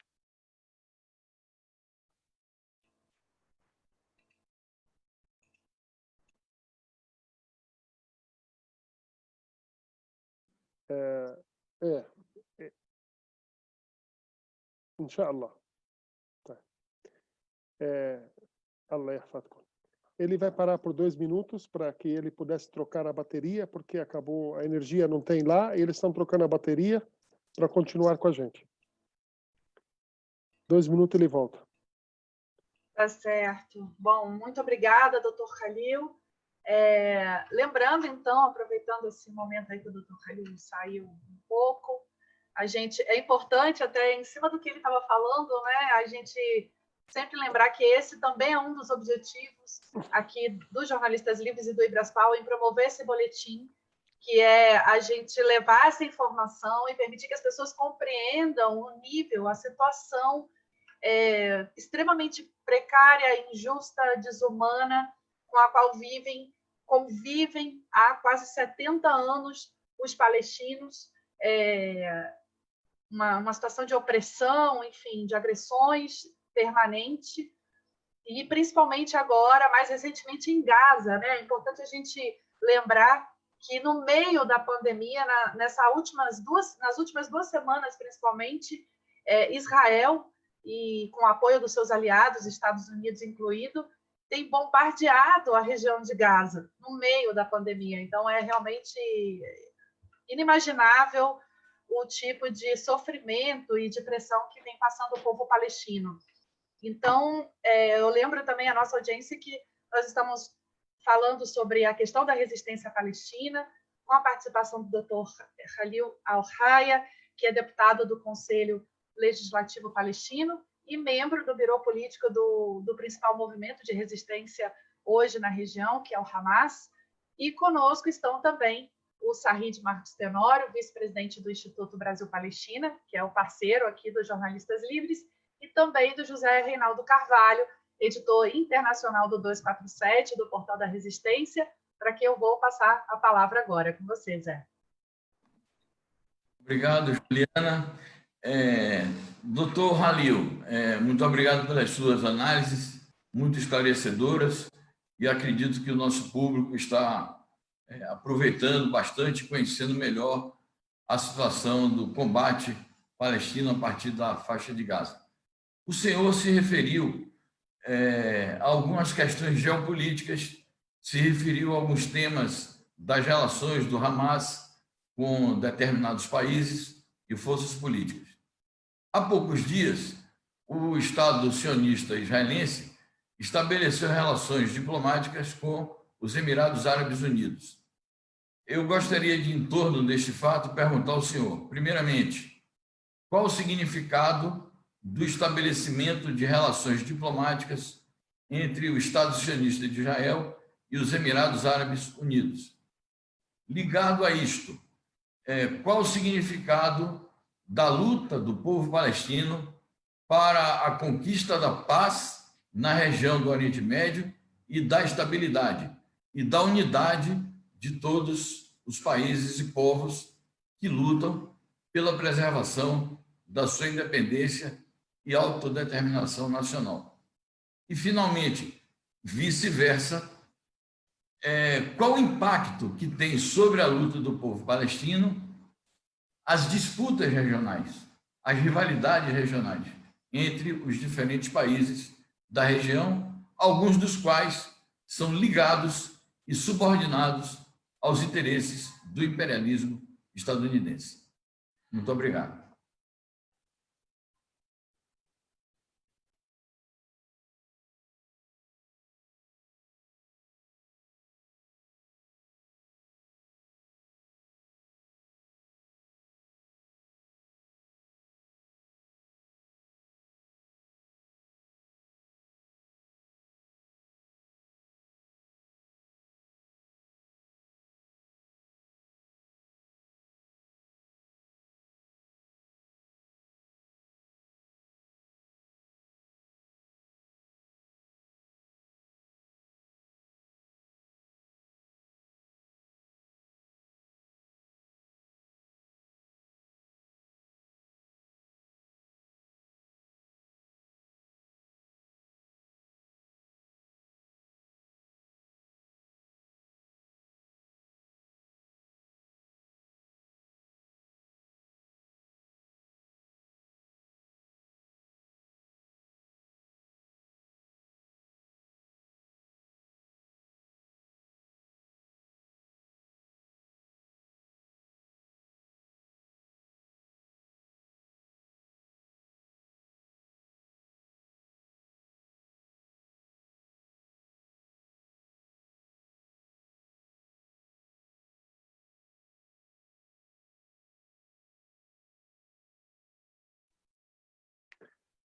Inshallah. Tá. Allah yahfadkum. Ele vai parar por 2 minutos para que ele pudesse trocar a bateria, porque acabou, a energia não tem lá, e eles estão trocando a bateria para continuar com a gente. 2 minutos ele volta. Tá certo. Bom, muito obrigada, Dr. Khalil. Lembrando, então, aproveitando esse momento aí que o Dr. Khalil saiu um pouco, é importante, até em cima do que ele estava falando, né, a gente sempre lembrar que esse também é um dos objetivos aqui dos Jornalistas Livres e do Ibraspal em promover esse boletim, que é a gente levar essa informação e permitir que as pessoas compreendam o nível, a situação extremamente precária, injusta, desumana, com a qual convivem há quase 70 anos os palestinos, uma situação de opressão, enfim, de agressões permanente, e principalmente agora, mais recentemente, em Gaza, né? É importante a gente lembrar que no meio da pandemia, nas últimas 2 semanas, principalmente, Israel, e com o apoio dos seus aliados, Estados Unidos incluído, tem bombardeado a região de Gaza, no meio da pandemia. Então, é realmente inimaginável o tipo de sofrimento e de pressão que vem passando o povo palestino. Então, eu lembro também a nossa audiência que nós estamos falando sobre a questão da resistência palestina, com a participação do Dr. Khalil Al-Haya, que é deputado do Conselho Legislativo Palestino e membro do Biro Político do principal movimento de resistência hoje na região, que é o Hamas. E conosco estão também o Said Marcos Tenório, vice-presidente do Instituto Brasil-Palestina, que é o parceiro aqui dos Jornalistas Livres, e também do José Reinaldo Carvalho, editor internacional do 247, do Portal da Resistência, para quem eu vou passar a palavra agora. Com você, Zé. Obrigado, Juliana. Doutor Khalil, muito obrigado pelas suas análises, muito esclarecedoras, e acredito que o nosso público está aproveitando bastante, conhecendo melhor a situação do combate palestino a partir da faixa de Gaza. O senhor se referiu a algumas questões geopolíticas, se referiu a alguns temas das relações do Hamas com determinados países e forças políticas. Há poucos dias, o Estado sionista israelense estabeleceu relações diplomáticas com os Emirados Árabes Unidos. Eu gostaria de, em torno deste fato, perguntar ao senhor, primeiramente, qual o significado do estabelecimento de relações diplomáticas entre o Estado sionista de Israel e os Emirados Árabes Unidos? Ligado a isto, qual o significado da luta do povo palestino para a conquista da paz na região do Oriente Médio e da estabilidade e da unidade de todos os países e povos que lutam pela preservação da sua independência e autodeterminação nacional? E, finalmente, vice-versa, qual o impacto que tem sobre a luta do povo palestino as disputas regionais, as rivalidades regionais entre os diferentes países da região, alguns dos quais são ligados e subordinados aos interesses do imperialismo estadunidense. Muito obrigado.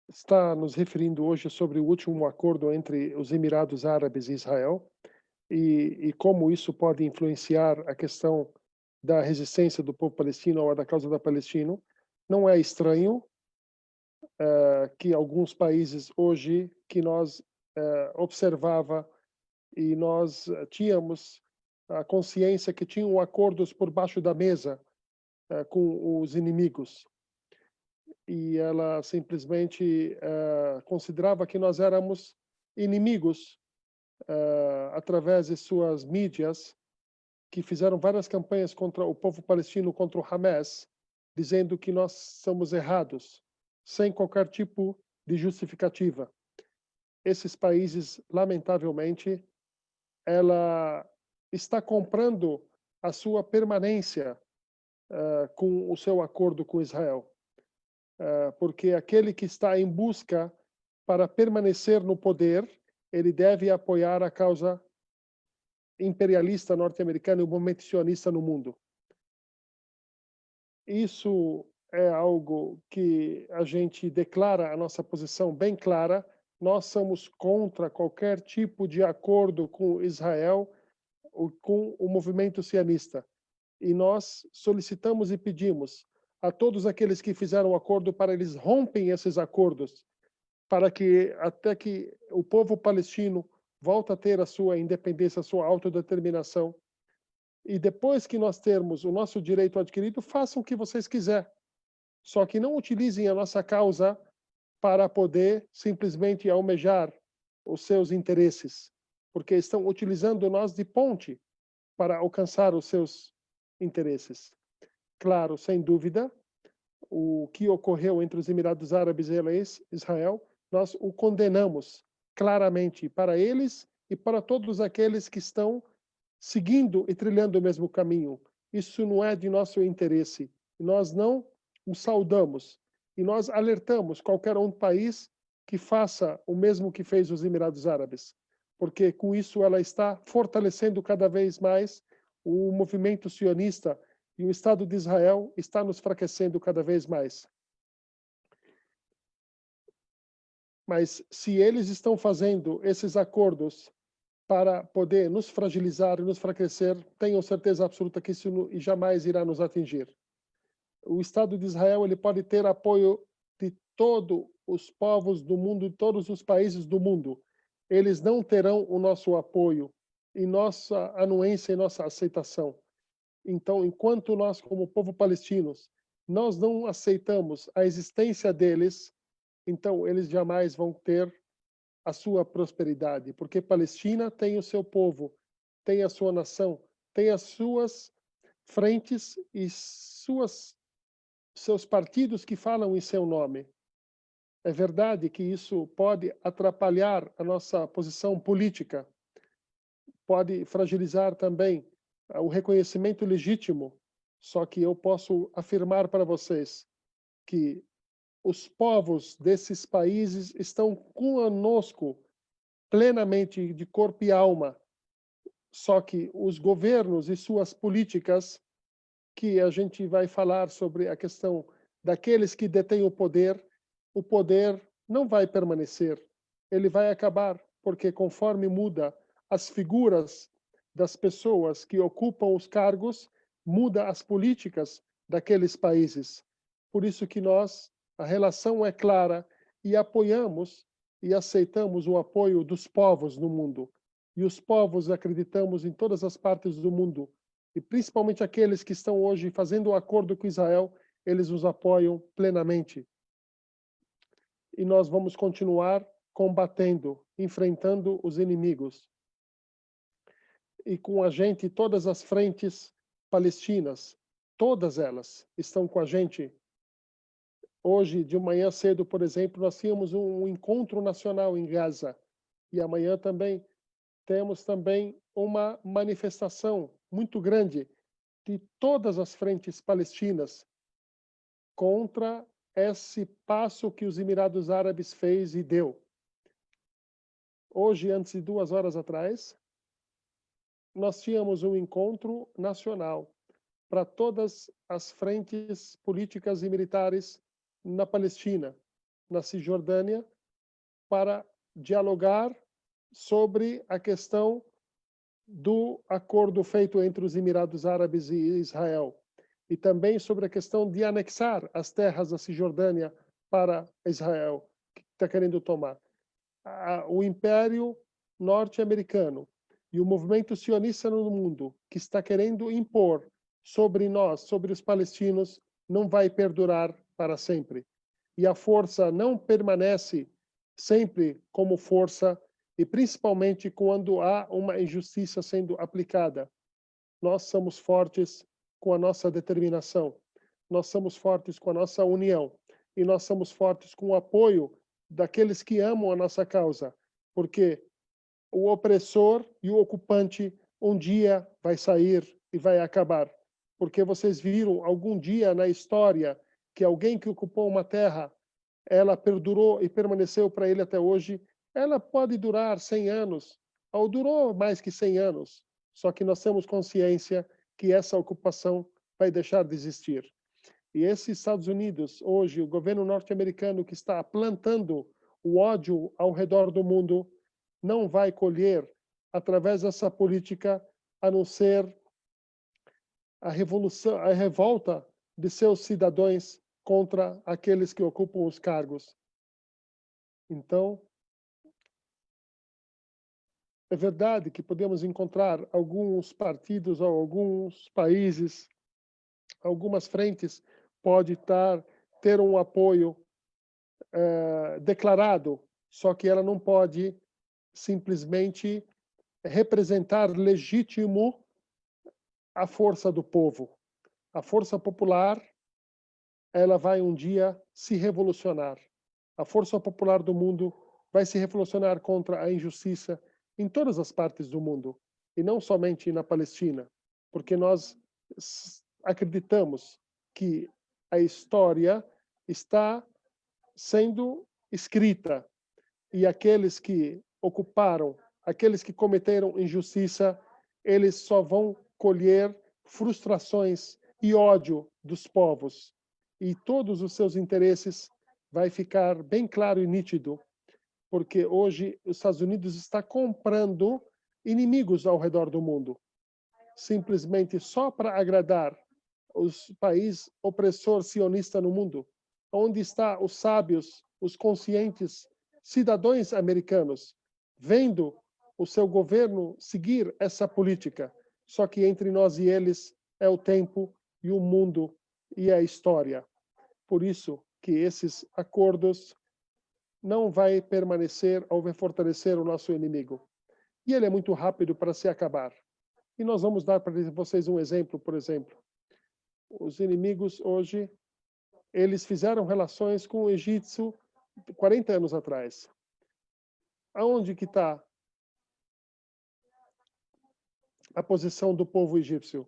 Está nos referindo hoje sobre o último acordo entre os Emirados Árabes e Israel e como isso pode influenciar a questão da resistência do povo palestino ou da causa da Palestina. Não é estranho que alguns países hoje que nós observava e nós tínhamos a consciência que tinham acordos por baixo da mesa com os inimigos. E ela simplesmente considerava que nós éramos inimigos através de suas mídias, que fizeram várias campanhas contra o povo palestino, contra o Hamas, dizendo que nós somos errados, sem qualquer tipo de justificativa. Esses países, lamentavelmente, ela está comprando a sua permanência com o seu acordo com Israel. Porque aquele que está em busca para permanecer no poder, ele deve apoiar a causa imperialista norte-americana e o movimento sionista no mundo. Isso é algo que a gente declara a nossa posição bem clara. Nós somos contra qualquer tipo de acordo com Israel ou com o movimento sionista. E nós solicitamos e pedimos a todos aqueles que fizeram acordo para eles rompem esses acordos, para que até que o povo palestino volte a ter a sua independência, a sua autodeterminação. E depois que nós termos o nosso direito adquirido, façam o que vocês quiserem. Só que não utilizem a nossa causa para poder simplesmente almejar os seus interesses, porque estão utilizando nós de ponte para alcançar os seus interesses. Claro, sem dúvida, o que ocorreu entre os Emirados Árabes e Israel, nós o condenamos claramente para eles e para todos aqueles que estão seguindo e trilhando o mesmo caminho. Isso não é de nosso interesse. Nós não o saudamos. E nós alertamos qualquer país que faça o mesmo que fez os Emirados Árabes, porque com isso ela está fortalecendo cada vez mais o movimento sionista e o Estado de Israel está nos enfraquecendo cada vez mais. Mas se eles estão fazendo esses acordos para poder nos fragilizar e nos enfraquecer, tenho certeza absoluta que isso jamais irá nos atingir. O Estado de Israel ele pode ter apoio de todos os povos do mundo, de todos os países do mundo. Eles não terão o nosso apoio e nossa anuência e nossa aceitação. Então, enquanto nós, como povo palestinos, nós não aceitamos a existência deles, então eles jamais vão ter a sua prosperidade, porque Palestina tem o seu povo, tem a sua nação, tem as suas frentes e seus partidos que falam em seu nome. É verdade que isso pode atrapalhar a nossa posição política, pode fragilizar também o reconhecimento legítimo, só que eu posso afirmar para vocês que os povos desses países estão conosco plenamente de corpo e alma, só que os governos e suas políticas, que a gente vai falar sobre a questão daqueles que detêm o poder não vai permanecer, ele vai acabar, porque conforme muda as figuras das pessoas que ocupam os cargos, muda as políticas daqueles países. Por isso que a relação é clara e apoiamos e aceitamos o apoio dos povos no mundo. E os povos acreditamos em todas as partes do mundo, e principalmente aqueles que estão hoje fazendo um acordo com Israel, eles nos apoiam plenamente. E nós vamos continuar combatendo, enfrentando os inimigos. E com a gente, todas as frentes palestinas, todas elas estão com a gente. Hoje, de manhã cedo, por exemplo, nós tínhamos um encontro nacional em Gaza. E amanhã também temos uma manifestação muito grande de todas as frentes palestinas contra esse passo que os Emirados Árabes fez e deu. Hoje, antes de 2 horas atrás, nós tínhamos um encontro nacional para todas as frentes políticas e militares na Palestina, na Cisjordânia, para dialogar sobre a questão do acordo feito entre os Emirados Árabes e Israel, e também sobre a questão de anexar as terras da Cisjordânia para Israel, que está querendo tomar. O Império Norte-Americano e o movimento sionista no mundo, que está querendo impor sobre nós, sobre os palestinos, não vai perdurar para sempre. E a força não permanece sempre como força, e principalmente quando há uma injustiça sendo aplicada. Nós somos fortes com a nossa determinação, nós somos fortes com a nossa união, e nós somos fortes com o apoio daqueles que amam a nossa causa, porque o opressor e o ocupante um dia vai sair e vai acabar. Porque vocês viram algum dia na história que alguém que ocupou uma terra, ela perdurou e permaneceu para ele até hoje. Ela pode durar 100 anos, ou durou mais que 100 anos, só que nós temos consciência que essa ocupação vai deixar de existir. E esses Estados Unidos, hoje, o governo norte-americano que está plantando o ódio ao redor do mundo, não vai colher, através dessa política, a não ser a revolução, a revolta de seus cidadãos contra aqueles que ocupam os cargos. Então, é verdade que podemos encontrar alguns partidos ou alguns países, algumas frentes, pode ter um apoio declarado, só que ela não pode simplesmente representar legítimo a força do povo. A força popular, ela vai um dia se revolucionar. A força popular do mundo vai se revolucionar contra a injustiça em todas as partes do mundo, e não somente na Palestina, porque nós acreditamos que a história está sendo escrita, e aqueles que ocuparam, aqueles que cometeram injustiça, eles só vão colher frustrações e ódio dos povos, e todos os seus interesses vai ficar bem claro e nítido, porque hoje os Estados Unidos está comprando inimigos ao redor do mundo, simplesmente só para agradar os países opressor sionista no mundo. Onde estão os sábios, os conscientes cidadãos americanos, vendo o seu governo seguir essa política? Só que entre nós e eles é o tempo e o mundo e a história. Por isso que esses acordos não vai permanecer ou vai fortalecer o nosso inimigo. E ele é muito rápido para se acabar. E nós vamos dar para vocês um exemplo, por exemplo. Os inimigos hoje, eles fizeram relações com o egípcio 40 anos atrás. Aonde que está a posição do povo egípcio?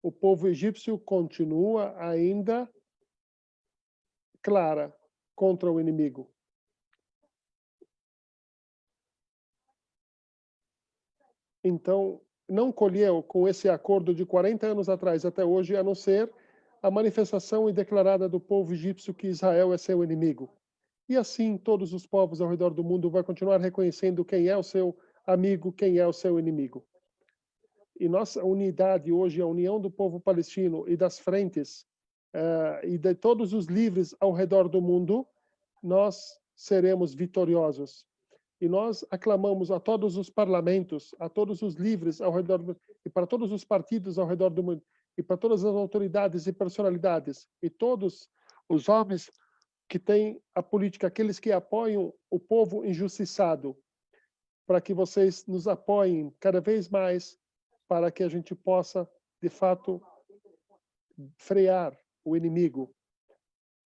O povo egípcio continua ainda clara contra o inimigo. Então, não colheu com esse acordo de 40 anos atrás até hoje, a não ser a manifestação e declarada do povo egípcio que Israel é seu inimigo. E assim, todos os povos ao redor do mundo vão continuar reconhecendo quem é o seu amigo, quem é o seu inimigo. E nossa unidade hoje, a união do povo palestino e das frentes e de todos os livres ao redor do mundo, nós seremos vitoriosos. E nós aclamamos a todos os parlamentos, a todos os livres ao redor do, e para todos os partidos ao redor do mundo, e para todas as autoridades e personalidades, e todos os homens que têm a política, aqueles que apoiam o povo injustiçado, para que vocês nos apoiem cada vez mais, para que a gente possa, de fato, frear o inimigo.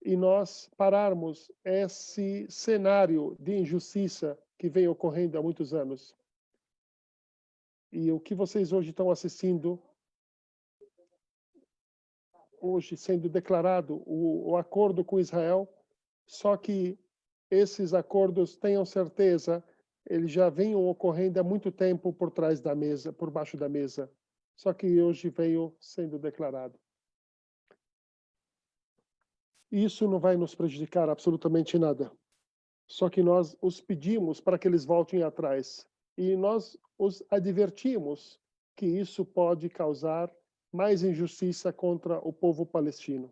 E nós pararmos esse cenário de injustiça que vem ocorrendo há muitos anos. E o que vocês hoje estão assistindo, hoje sendo declarado o acordo com Israel, só que esses acordos, tenham certeza, eles já vinham ocorrendo há muito tempo por trás da mesa, por baixo da mesa. Só que hoje veio sendo declarado. Isso não vai nos prejudicar absolutamente nada. Só que nós os pedimos para que eles voltem atrás. E nós os advertimos que isso pode causar mais injustiça contra o povo palestino.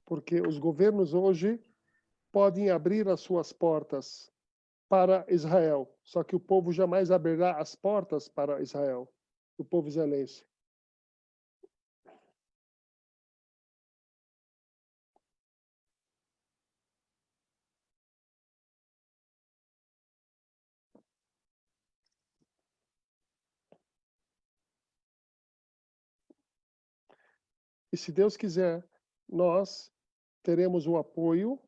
Porque os governos hoje podem abrir as suas portas para Israel, só que o povo jamais abrirá as portas para Israel, o povo israelense. E se Deus quiser, nós teremos o apoio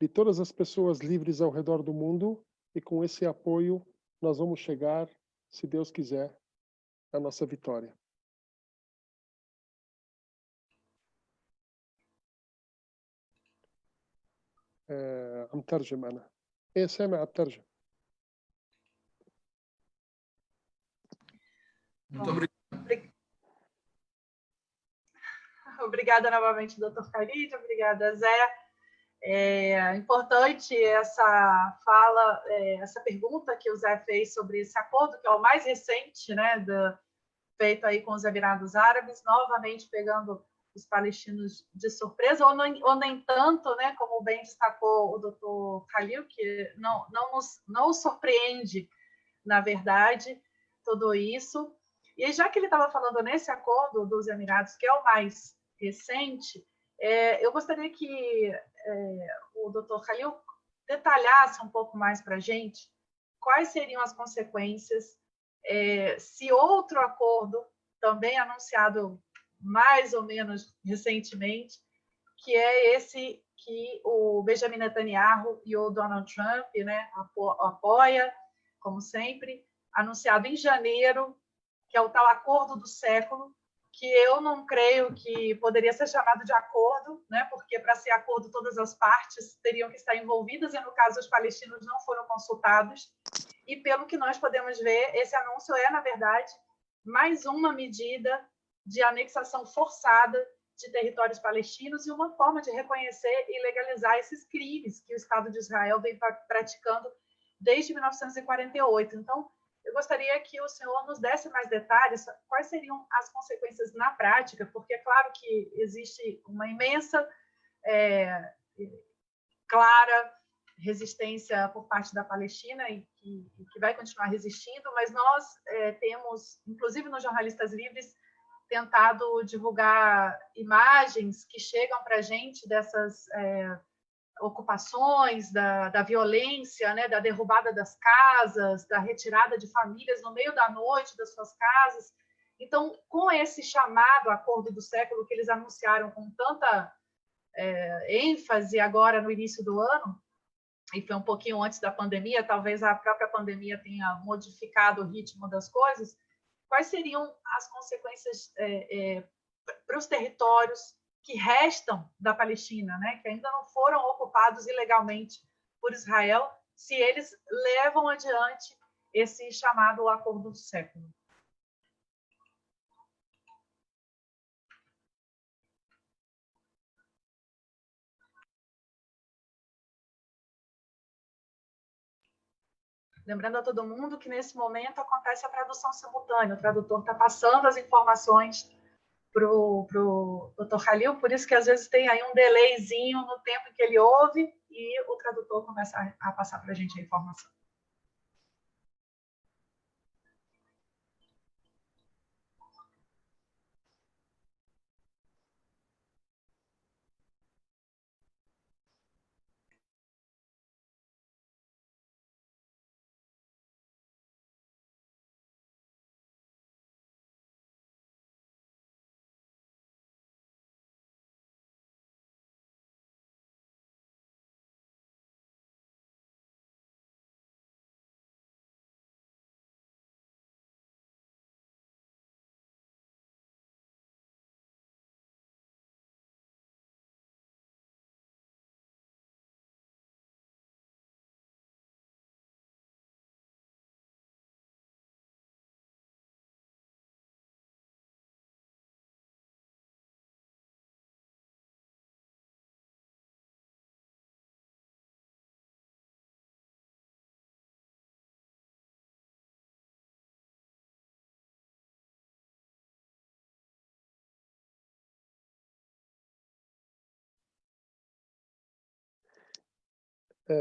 de todas as pessoas livres ao redor do mundo, e com esse apoio nós vamos chegar, se Deus quiser, à nossa vitória. عم ترجم أنا. إيه سامع الترجم. Muito obrigado. Obrigada novamente, doutor Khalid. Obrigada, Zé. É importante essa fala, essa pergunta que o Zé fez sobre esse acordo, que é o mais recente, né, feito aí com os Emirados Árabes, novamente pegando os palestinos de surpresa, ou nem tanto, né, como bem destacou o doutor Khalil, que não surpreende, na verdade, tudo isso. E já que ele estava falando nesse acordo dos Emirados, que é o mais recente, eu gostaria que o doutor Khalil detalhasse um pouco mais para a gente quais seriam as consequências se outro acordo, também anunciado mais ou menos recentemente, que é esse que o Benjamin Netanyahu e o Donald Trump, né, apoia, como sempre, anunciado em janeiro, que é o tal acordo do século, que eu não creio que poderia ser chamado de acordo, né? Porque para ser acordo todas as partes teriam que estar envolvidas, e no caso os palestinos não foram consultados. E pelo que nós podemos ver, esse anúncio é, na verdade, mais uma medida de anexação forçada de territórios palestinos e uma forma de reconhecer e legalizar esses crimes que o Estado de Israel vem praticando desde 1948. Então, eu gostaria que o senhor nos desse mais detalhes, quais seriam as consequências na prática, porque é claro que existe uma imensa, clara resistência por parte da Palestina e que vai continuar resistindo, mas nós temos, inclusive nos Jornalistas Livres, tentado divulgar imagens que chegam para a gente dessas ocupações, da violência, né, da derrubada das casas, da retirada de famílias no meio da noite das suas casas. Então, com esse chamado acordo do século que eles anunciaram com tanta ênfase agora no início do ano, e foi um pouquinho antes da pandemia, talvez a própria pandemia tenha modificado o ritmo das coisas, quais seriam as consequências para os territórios que restam da Palestina, né, que ainda não foram ocupados ilegalmente por Israel, se eles levam adiante esse chamado acordo do século? Lembrando a todo mundo que, nesse momento, acontece a tradução simultânea. O tradutor está passando as informações para o Dr. Khalil, por isso que, às vezes, tem aí um delayzinho no tempo em que ele ouve e o tradutor começa a passar para a gente a informação.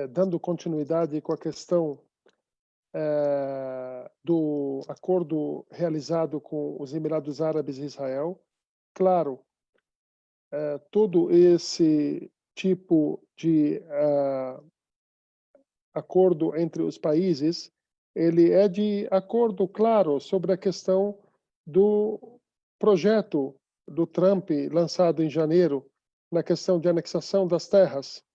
Dando continuidade com a questão do acordo realizado com os Emirados Árabes e Israel, claro, todo esse tipo de acordo entre os países, ele é de acordo, claro, sobre a questão do projeto do Trump lançado em janeiro na questão de anexação das terras,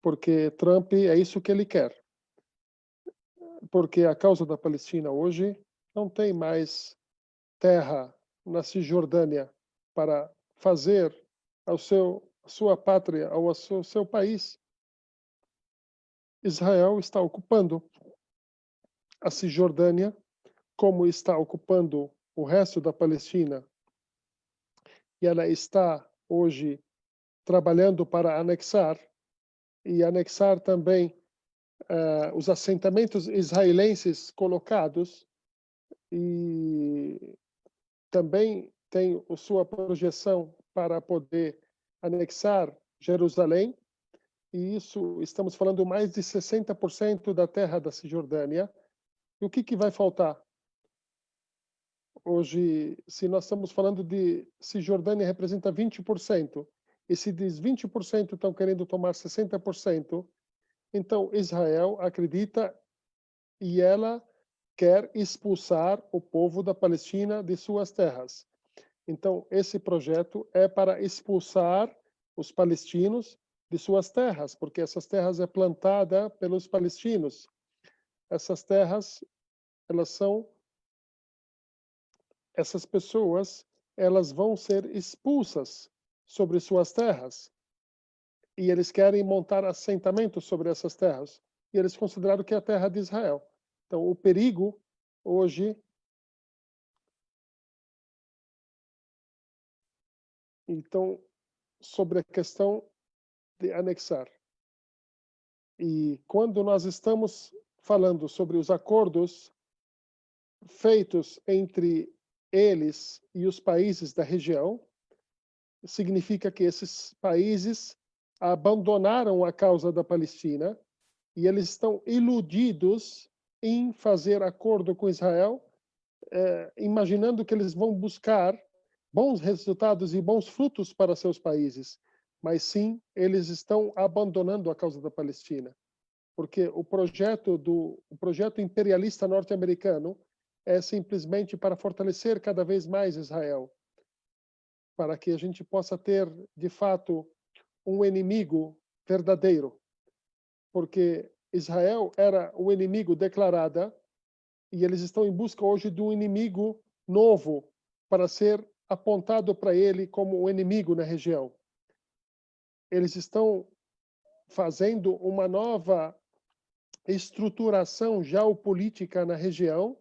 porque Trump é isso que ele quer. Porque a causa da Palestina hoje não tem mais terra na Cisjordânia para fazer a sua pátria ou ao seu país. Israel está ocupando a Cisjordânia, como está ocupando o resto da Palestina, e ela está hoje trabalhando para anexar, e anexar também os assentamentos israelenses colocados, e também tem a sua projeção para poder anexar Jerusalém, e isso estamos falando mais de 60% da terra da Cisjordânia. E o que vai faltar? Hoje, se nós estamos falando de Cisjordânia representa 20%, e se diz 20% estão querendo tomar 60%, então Israel acredita e ela quer expulsar o povo da Palestina de suas terras. Então, esse projeto é para expulsar os palestinos de suas terras, porque essas terras é plantada pelos palestinos. Essas terras, essas pessoas, elas vão ser expulsas sobre suas terras. E eles querem montar assentamentos sobre essas terras. E eles consideraram que é a terra de Israel. Então, o perigo hoje sobre a questão de anexar. E quando nós estamos falando sobre os acordos feitos entre eles e os países da região, significa que esses países abandonaram a causa da Palestina e eles estão iludidos em fazer acordo com Israel, imaginando que eles vão buscar bons resultados e bons frutos para seus países. Mas sim, eles estão abandonando a causa da Palestina, porque o projeto imperialista norte-americano é simplesmente para fortalecer cada vez mais Israel, para que a gente possa ter, de fato, um inimigo verdadeiro, porque Israel era o inimigo declarado e eles estão em busca hoje de um inimigo novo para ser apontado para ele como o inimigo na região. Eles estão fazendo uma nova estruturação geopolítica na região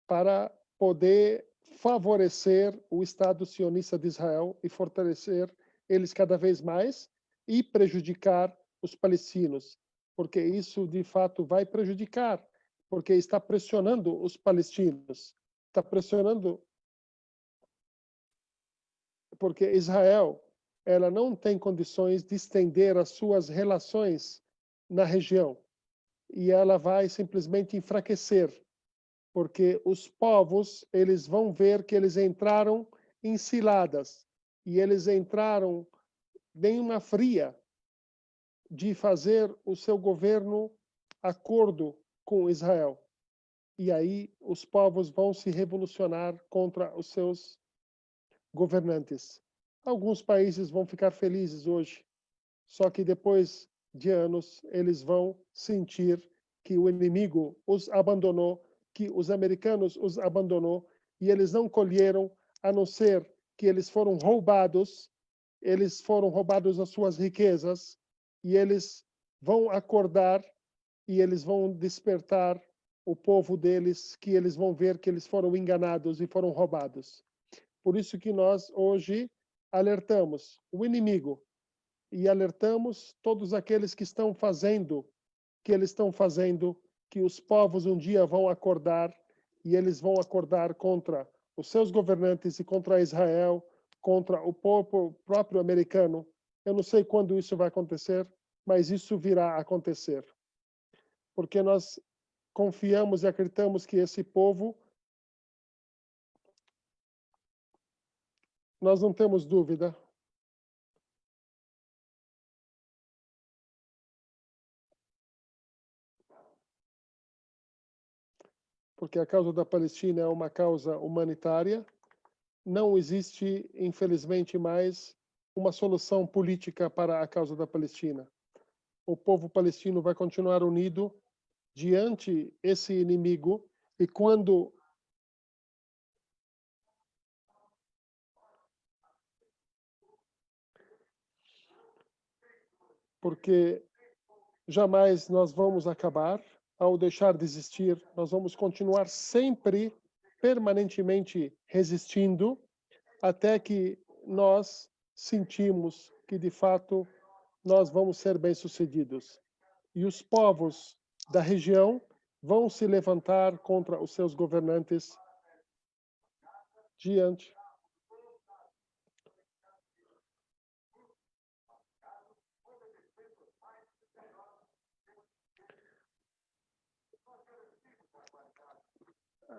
para poder favorecer o Estado sionista de Israel e fortalecer eles cada vez mais e prejudicar os palestinos, porque isso de fato vai prejudicar, porque está pressionando os palestinos, está pressionando, porque Israel ela não tem condições de estender as suas relações na região e ela vai simplesmente enfraquecer, porque os povos eles vão ver que eles entraram em ciladas e eles entraram bem uma fria de fazer o seu governo acordo com Israel. E aí os povos vão se revolucionar contra os seus governantes. Alguns países vão ficar felizes hoje, só que depois de anos eles vão sentir que o inimigo os abandonou, que os americanos os abandonou e eles não colheram, a não ser que eles foram roubados as suas riquezas e eles vão acordar e eles vão despertar o povo deles, que eles vão ver que eles foram enganados e foram roubados. Por isso que nós hoje alertamos o inimigo e alertamos todos aqueles que estão fazendo, que os povos um dia vão acordar e eles vão acordar contra os seus governantes e contra Israel, contra o povo próprio americano. Eu não sei quando isso vai acontecer, mas isso virá a acontecer. Porque nós confiamos e acreditamos que esse povo, nós não temos dúvida, porque a causa da Palestina é uma causa humanitária, não existe, infelizmente, mais uma solução política para a causa da Palestina. O povo palestino vai continuar unido diante esse inimigo e quando porque jamais nós vamos acabar ao deixar de existir, nós vamos continuar sempre, permanentemente resistindo, até que nós sentimos que, de fato, nós vamos ser bem-sucedidos. E os povos da região vão se levantar contra os seus governantes diante.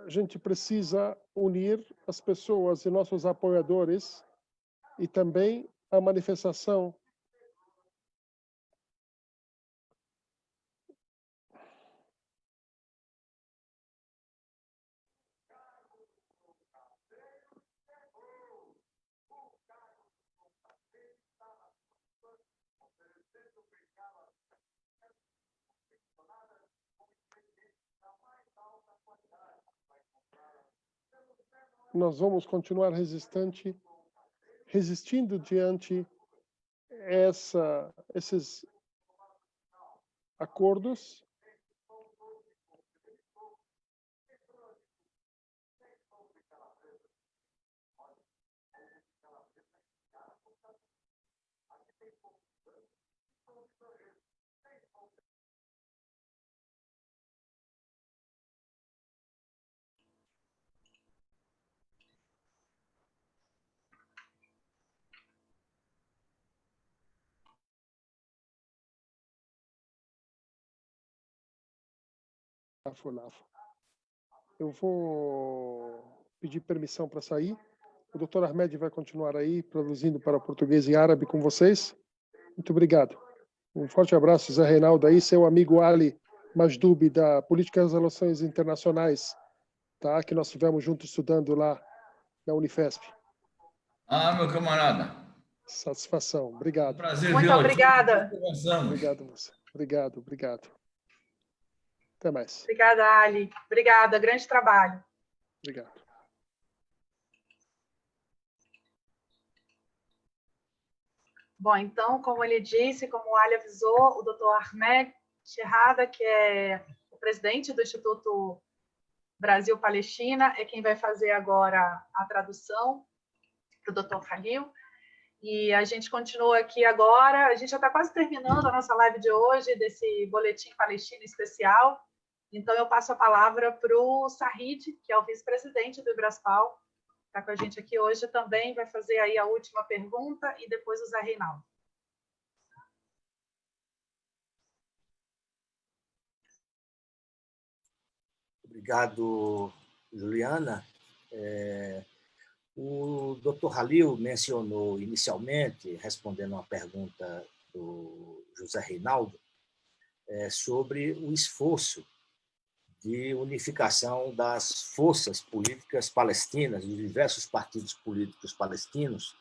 A gente precisa unir as pessoas e nossos apoiadores e também a manifestação nós vamos continuar resistindo diante esses acordos. Eu vou pedir permissão para sair. O Dr. Ahmed vai continuar aí, traduzindo para português e árabe com vocês. Muito obrigado. Um forte abraço, Zé Reinaldo, aí, seu amigo Ali Majdubi, da Política das Relações Internacionais, tá? Que nós estivemos juntos estudando lá na Unifesp. Ah, meu camarada. Satisfação. Obrigado. Um prazer Muito vê-lo. obrigada. Obrigado, moça. Obrigado. Até mais. Obrigada, Ali. Obrigada, grande trabalho. Obrigado. Bom, então, como ele disse, como o Ali avisou, o Dr. Ahmed Sherrada, que é o presidente do Instituto Brasil-Palestina, é quem vai fazer agora a tradução para o Dr. Khalil. E a gente continua aqui agora, a gente já está quase terminando a nossa live de hoje, desse Boletim Palestina especial. Então, eu passo a palavra para o Sahid, que é o vice-presidente do Ibraspal, está com a gente aqui hoje também, vai fazer aí a última pergunta e depois o Zé Reinaldo. Obrigado, Juliana. O Dr. Khalil mencionou inicialmente, respondendo uma pergunta do José Reinaldo, sobre o esforço de unificação das forças políticas palestinas, dos diversos partidos políticos palestinos,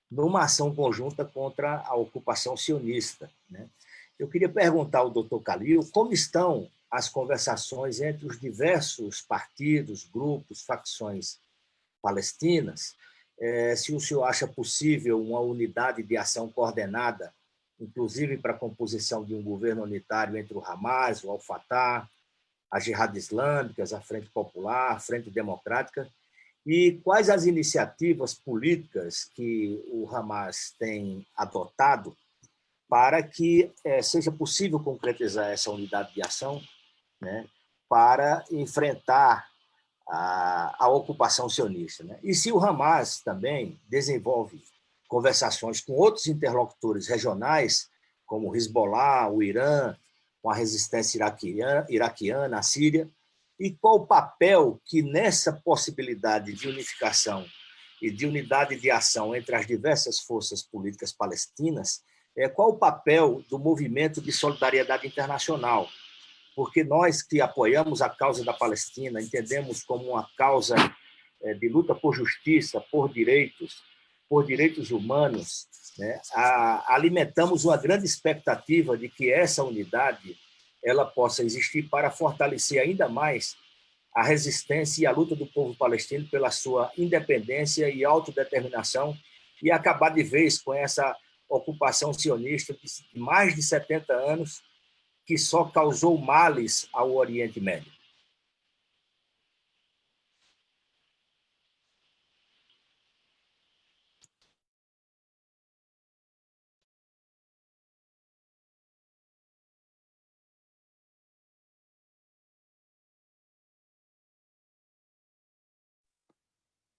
numa ação conjunta contra a ocupação sionista, né? Eu queria perguntar ao Dr. Khalil como estão as conversações entre os diversos partidos, grupos, facções palestinas, se o senhor acha possível uma unidade de ação coordenada, inclusive para a composição de um governo unitário entre o Hamas, o Al-Fatah, as Jihad Islâmicas, a Frente Popular, a Frente Democrática, e quais as iniciativas políticas que o Hamas tem adotado para que seja possível concretizar essa unidade de ação, né, para enfrentar a ocupação sionista, né? E se o Hamas também desenvolve conversações com outros interlocutores regionais, como o Hezbollah, o Irã, com a resistência iraquiana, a Síria, e qual o papel que nessa possibilidade de unificação e de unidade de ação entre as diversas forças políticas palestinas, qual o papel do movimento de solidariedade internacional? Porque nós que apoiamos a causa da Palestina, entendemos como uma causa de luta por justiça, por direitos humanos, né? Alimentamos uma grande expectativa de que essa unidade ela possa existir para fortalecer ainda mais a resistência e a luta do povo palestino pela sua independência e autodeterminação e acabar de vez com essa ocupação sionista de mais de 70 anos que só causou males ao Oriente Médio.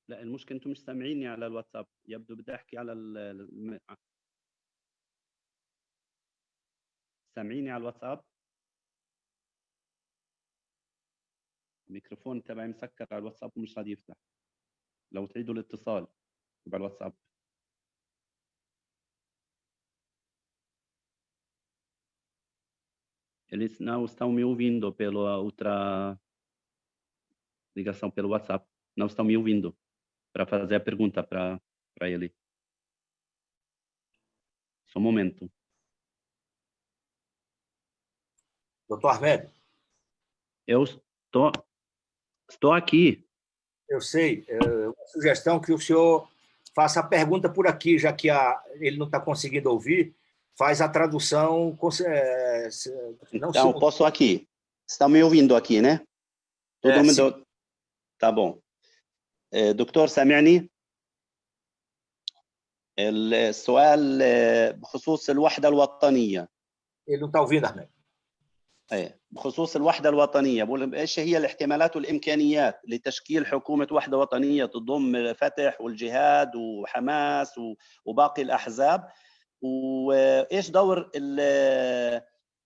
لا المشكلة انتم مش سامعيني على الواتساب، يبدو بدي احكي على سامعيني على الواتساب؟ الميكروفون تبعي مسكر على الواتساب ومش راضي يفتح. لو تعيدوا الاتصال تبع الواتساب. Eles não estão me ouvindo pela outra ligação pelo WhatsApp. Não estão me ouvindo para fazer a pergunta para ele. Só um momento. Doutor Ahmed. Eu estou aqui. Eu sei. Uma sugestão que o senhor faça a pergunta por aqui, já que ele não está conseguindo ouvir, faz a tradução. Então, posso aqui. Estão me ouvindo aqui, né? Todo mundo... Tá bom. دكتور سامعني؟ السؤال بخصوص الوحدة الوطنية. Ele não está ouvindo, Ahmed. بخصوص الوحدة الوطنية، بقول ايش هي الاحتمالات والامكانيات لتشكيل حكومة وحدة وطنية تضم فتح والجهاد وحماس وباقي الاحزاب، وايش دور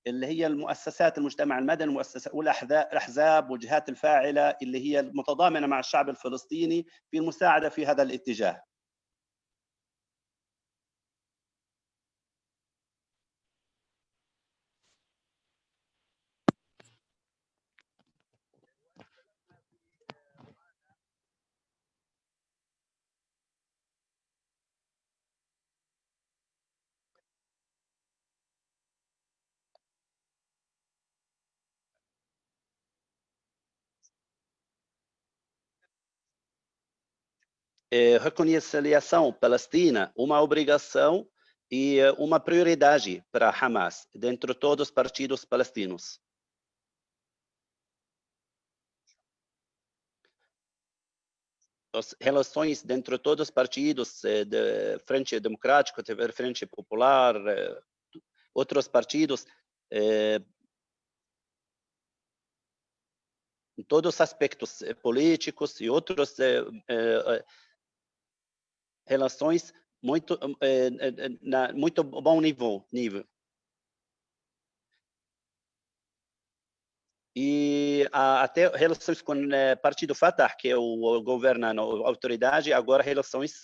اللي هي المؤسسات المجتمع المدني والأحزاب والجهات الفاعلة اللي هي متضامنة مع الشعب الفلسطيني في المساعدة في هذا الاتجاه. Reconciliação palestina, uma obrigação e uma prioridade para Hamas, dentro de todos os partidos palestinos. As relações dentro de todos os partidos, de Frente Democrático, Frente Popular, outros partidos, em todos os aspectos políticos e outros relações muito muito bom nível. E até relações com o partido Fatah, que é o governa a autoridade, agora relações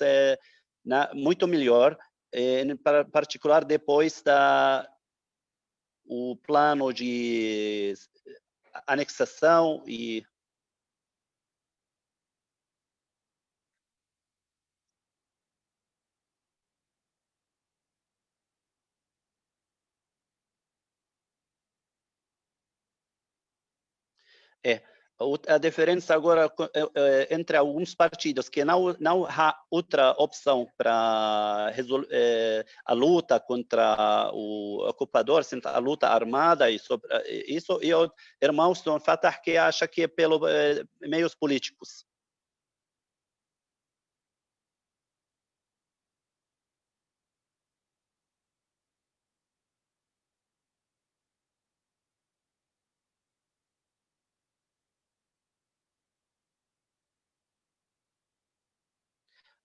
muito melhor, em particular depois o plano de anexação e a diferença agora entre alguns partidos que não há outra opção para a luta contra o ocupador, a luta armada e sobre isso, e os irmãos do Fatah que acha que é pelo meios políticos.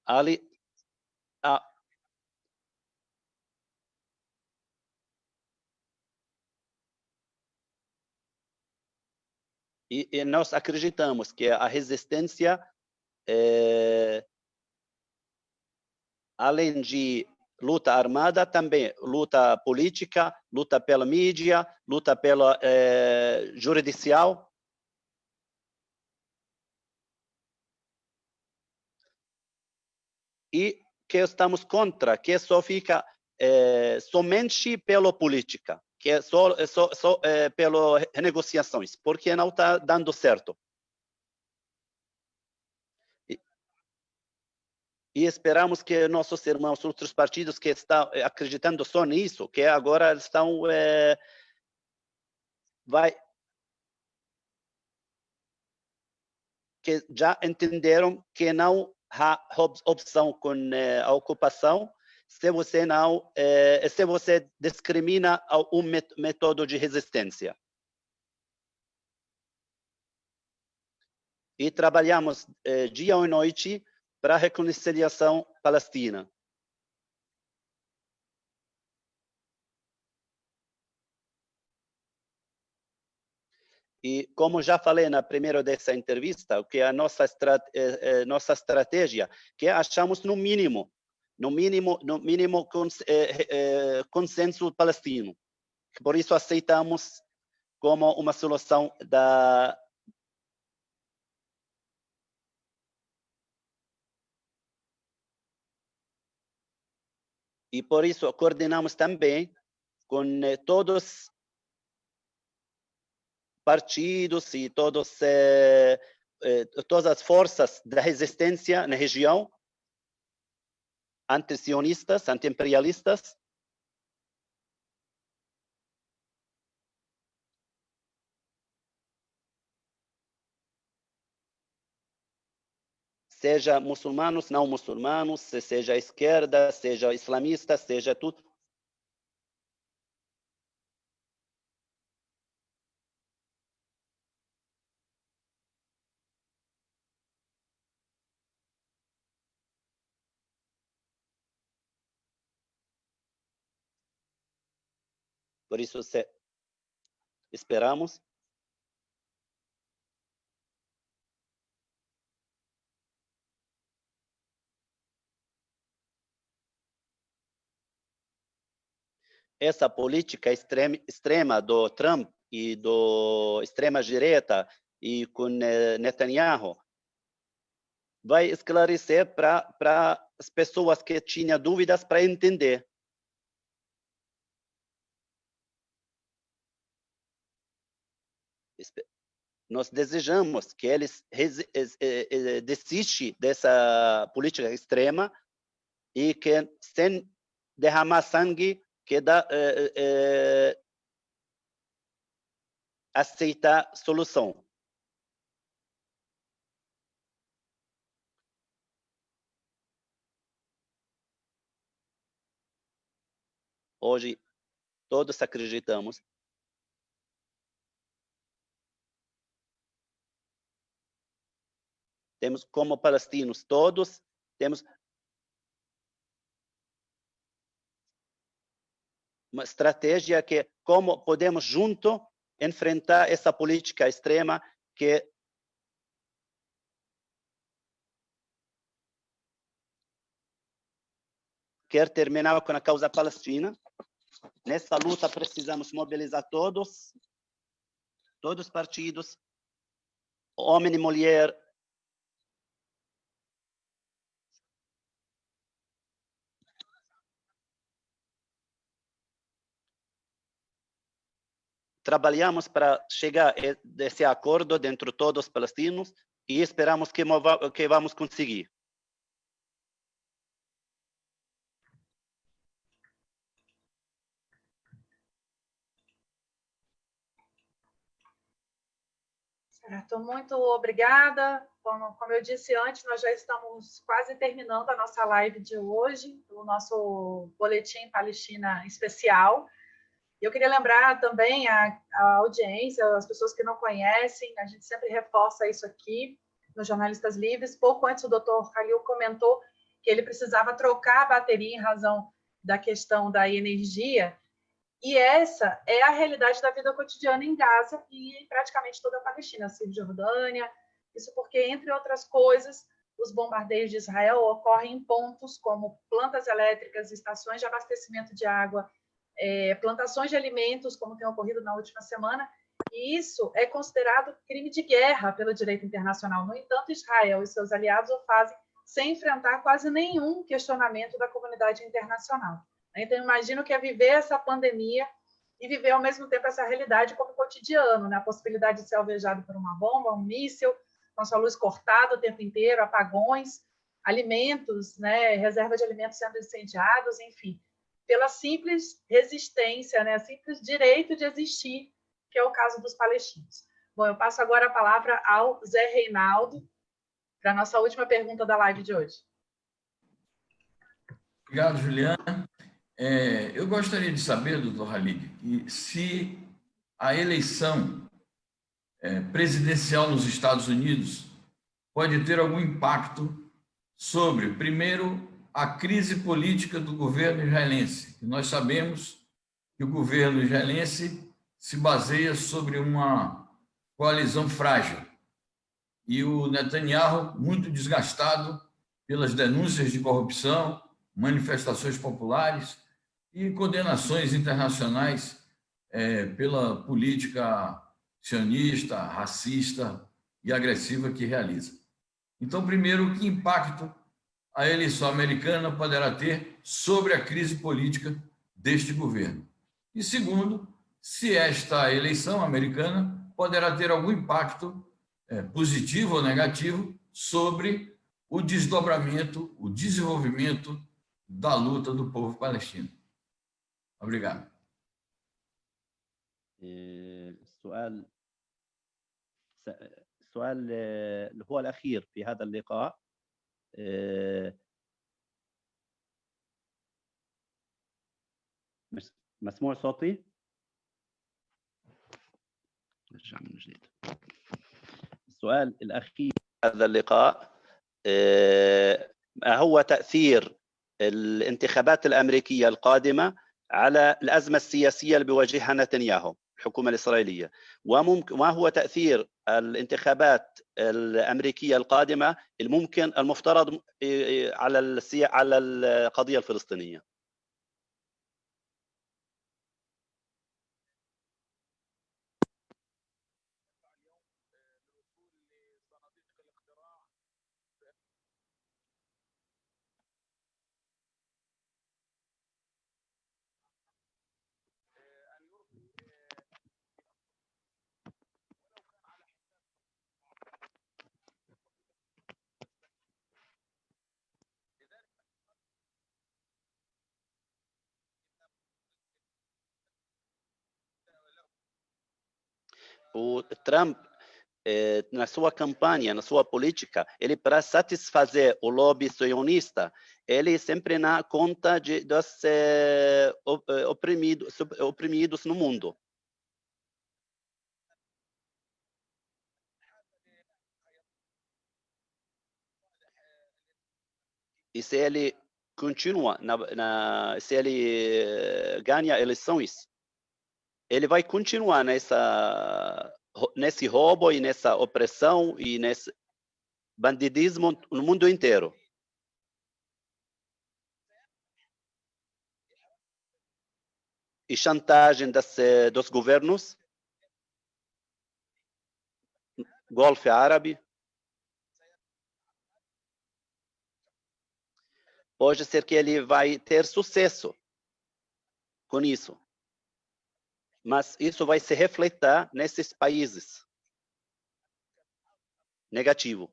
Ali, e nós acreditamos que a resistência, além de luta armada, também luta política, luta pela mídia, luta pela judicial. E que estamos contra, que só fica somente pela política, que é só pelas negociações, porque não está dando certo. E esperamos que nossos irmãos, outros partidos que estão acreditando só nisso, que agora estão que já entenderam que não há opção com a ocupação se você não se você discrimina um método de resistência. E trabalhamos dia e noite para a reconciliação palestina. E como já falei na primeira dessa entrevista, o que é a nossa estratégia, que achamos no mínimo consenso palestino. Por isso aceitamos como uma solução e por isso coordenamos também com todos partidos e todas as forças da resistência na região, anti-sionistas, anti-imperialistas, seja muçulmanos, não muçulmanos, seja esquerda, seja islamista, seja tudo. Por isso, Esperamos. Essa política extrema do Trump e do extrema-direita e com Netanyahu vai esclarecer para as pessoas que tinham dúvidas para entender. Nós desejamos que eles desistam dessa política extrema e que, sem derramar sangue, que aceitar solução. Hoje, todos acreditamos temos como palestinos todos, temos uma estratégia que como podemos junto enfrentar essa política extrema que quer terminar com a causa palestina. Nessa luta precisamos mobilizar todos os partidos, homem e mulher, trabalhamos para chegar a esse acordo dentro de todos os palestinos e esperamos que vamos conseguir. Certo, muito obrigada. Como eu disse antes, nós já estamos quase terminando a nossa live de hoje, o nosso Boletim Palestina especial. Eu queria lembrar também a audiência, as pessoas que não conhecem, a gente sempre reforça isso aqui nos Jornalistas Livres. Pouco antes o Dr. Khalil comentou que ele precisava trocar a bateria em razão da questão da energia, e essa é a realidade da vida cotidiana em Gaza e em praticamente toda a Palestina, Cisjordânia. Isso porque, entre outras coisas, os bombardeios de Israel ocorrem em pontos como plantas elétricas, estações de abastecimento de água, plantações de alimentos, como tem ocorrido na última semana, e isso é considerado crime de guerra pelo direito internacional. No entanto, Israel e seus aliados o fazem sem enfrentar quase nenhum questionamento da comunidade internacional. Então, imagino que é viver essa pandemia e viver, ao mesmo tempo, essa realidade como cotidiano, né? A possibilidade de ser alvejado por uma bomba, um míssil, com a sua luz cortada o tempo inteiro, apagões, alimentos, né? Reserva de alimentos sendo incendiados, enfim, pela simples resistência, né? Simples direito de existir, que é o caso dos palestinos. Bom, eu passo agora a palavra ao Zé Reinaldo, para a nossa última pergunta da live de hoje. Obrigado, Juliana. Eu gostaria de saber, doutor Khalid, se a eleição presidencial nos Estados Unidos pode ter algum impacto sobre, primeiro, a crise política do governo israelense. Nós sabemos que o governo israelense se baseia sobre uma coalizão frágil e o Netanyahu muito desgastado pelas denúncias de corrupção, manifestações populares e condenações internacionais pela política sionista, racista e agressiva que realiza. Então, primeiro, que impacto a eleição americana poderá ter sobre a crise política deste governo? E segundo, se esta eleição americana poderá ter algum impacto positivo ou negativo sobre o desdobramento, o desenvolvimento da luta do povo palestino. Obrigado. السؤال اللي هو الأخير في هذا اللقاء مسموع صوتي؟ نرجع من جديد. السؤال الأخير هذا اللقاء ما هو تأثير الانتخابات الأمريكية القادمة على الأزمة السياسية اللي بيواجهها نتنياهو؟ الحكومة الإسرائيلية، وما هو تأثير الانتخابات الأمريكية القادمة المفترض على القضية الفلسطينية. O Trump, na sua campanha, na sua política, ele, para satisfazer o lobby sionista, ele sempre na conta dos oprimidos no mundo. E se ele continua, se ele ganha eleições, ele vai continuar nesse roubo e nessa opressão e nesse bandidismo no mundo inteiro. E chantagem dos governos, Golfo Árabe. Pode ser que ele vai ter sucesso com isso. Mas isso vai se refletir nesses países. Negativo.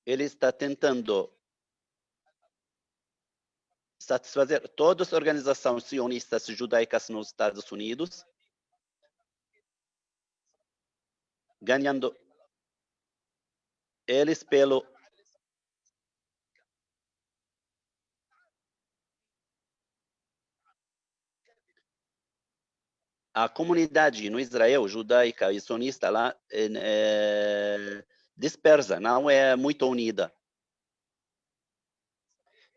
Ele está tentando satisfazer todas as organizações sionistas judaicas nos Estados Unidos, ganhando eles pelo a comunidade no Israel judaica e sionista lá dispersa, não é muito unida.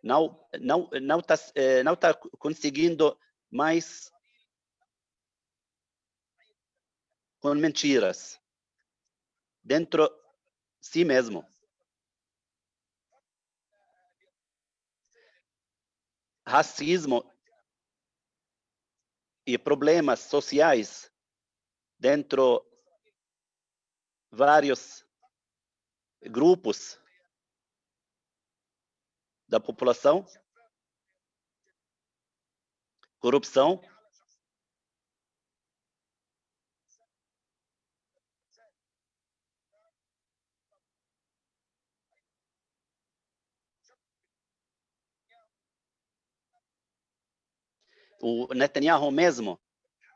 Não está conseguindo mais com mentiras dentro de si mesmo. Racismo e problemas sociais dentro de vários grupos da população, corrupção, o Netanyahu mesmo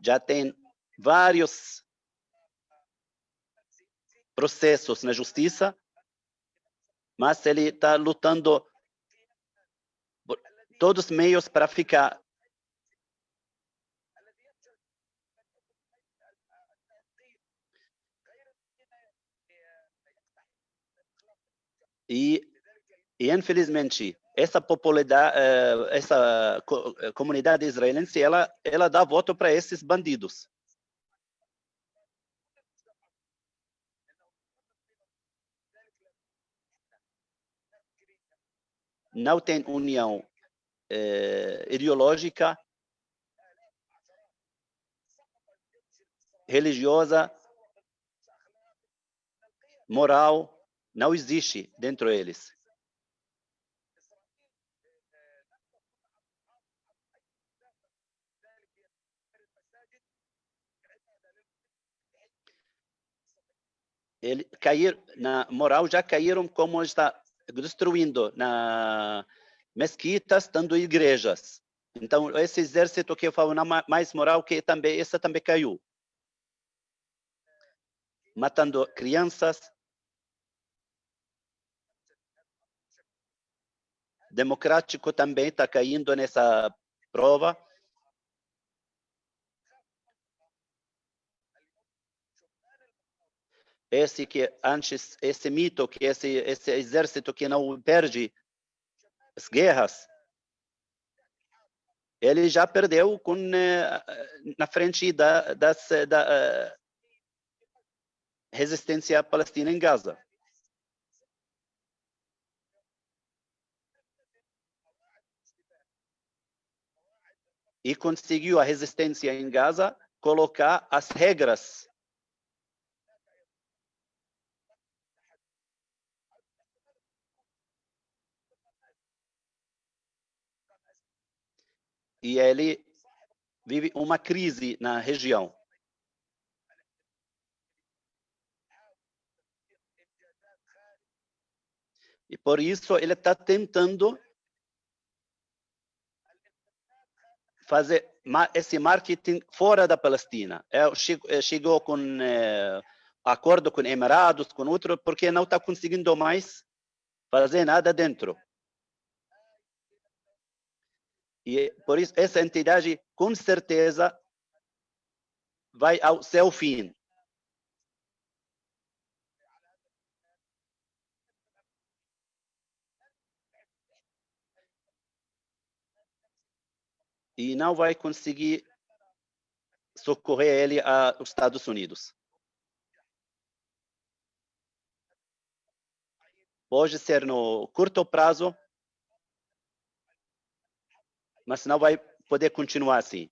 já tem vários processos na justiça, mas ele está lutando por todos os meios para ficar. E infelizmente, essa popularidade, essa comunidade israelense, ela dá voto para esses bandidos. Não tem união ideológica, religiosa, moral, não existe dentro deles. Na moral, já caíram como está destruindo na mesquitas, dando igrejas. Então, esse exército que eu falo não mais moral, que também essa também caiu, matando crianças, democrático também está caindo nessa prova. Esse mito que esse exército que não perde as guerras, ele já perdeu na frente da resistência palestina em Gaza. E conseguiu a resistência em Gaza colocar as regras e ele vive uma crise na região. E por isso ele está tentando fazer esse marketing fora da Palestina. Chegou com acordo com Emirados, com outro, porque não está conseguindo mais fazer nada dentro. E por isso essa entidade com certeza vai ao seu fim. E não vai conseguir socorrer ele aos Estados Unidos. Pode ser no curto prazo, mas não vai poder continuar assim.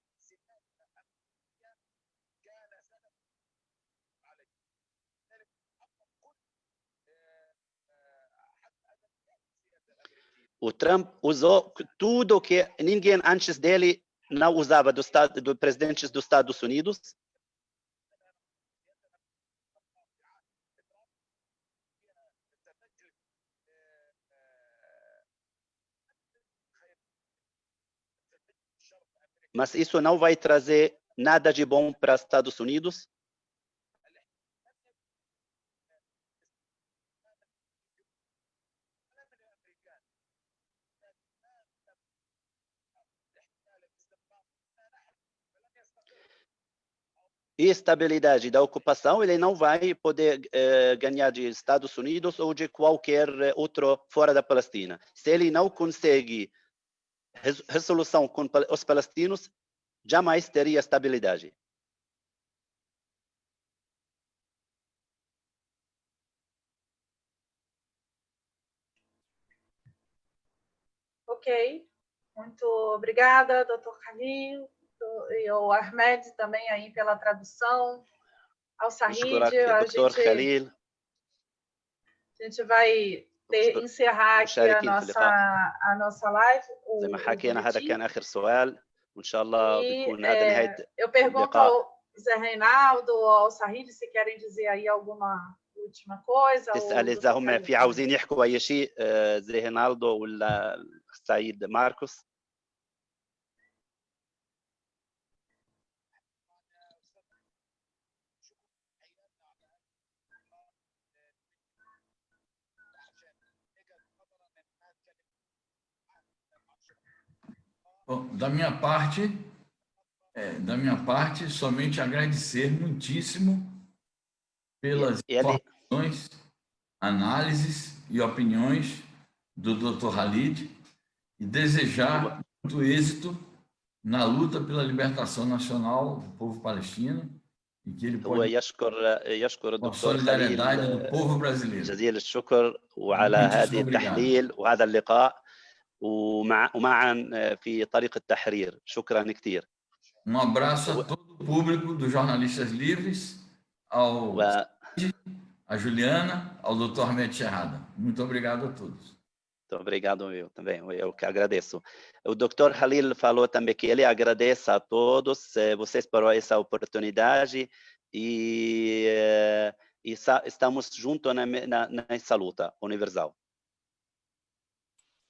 O Trump usou tudo que ninguém antes dele não usava do presidente dos Estados Unidos. Mas isso não vai trazer nada de bom para os Estados Unidos. E estabilidade da ocupação, ele não vai poder ganhar de Estados Unidos ou de qualquer outro fora da Palestina. Se ele não consegue resolução com os palestinos, jamais teria estabilidade. Ok, muito obrigada, Dr. Khalil, e o Ahmed também aí pela tradução, ao Sahid, a gente vai encerrar aqui a nossa live. زي ما حكينا هذا كان آخر سؤال وإن شاء الله بيكون هذا نهاية eu pergunto ao Zé Reinaldo, ao Sahid, se querem dizer aí alguma última coisa. تسأل إذا هم في عاوزين يحكوا أي شيء زي رينالدو ولا سعيد ماركوس. Bom, da minha parte, somente agradecer muitíssimo pelas informações, análises e opiniões do Dr. Khalid e desejar muito êxito na luta pela libertação nacional do povo palestino e que ele possa يشكر a solidariedade do povo brasileiro. جزيل الشكر وعلى هذه التحليل وهذا اللقاء ومعا في طريق التحرير. شكرا كثير. Abraço a todo o público dos Jornalistas Livres, a Juliana, ao Dr. Ahmed Sherrada. Muito obrigado a todos. Muito obrigado, eu também. Eu que agradeço. O Dr. Khalil falou também que ele agradece a todos vocês por essa oportunidade e estamos juntos nessa luta universal.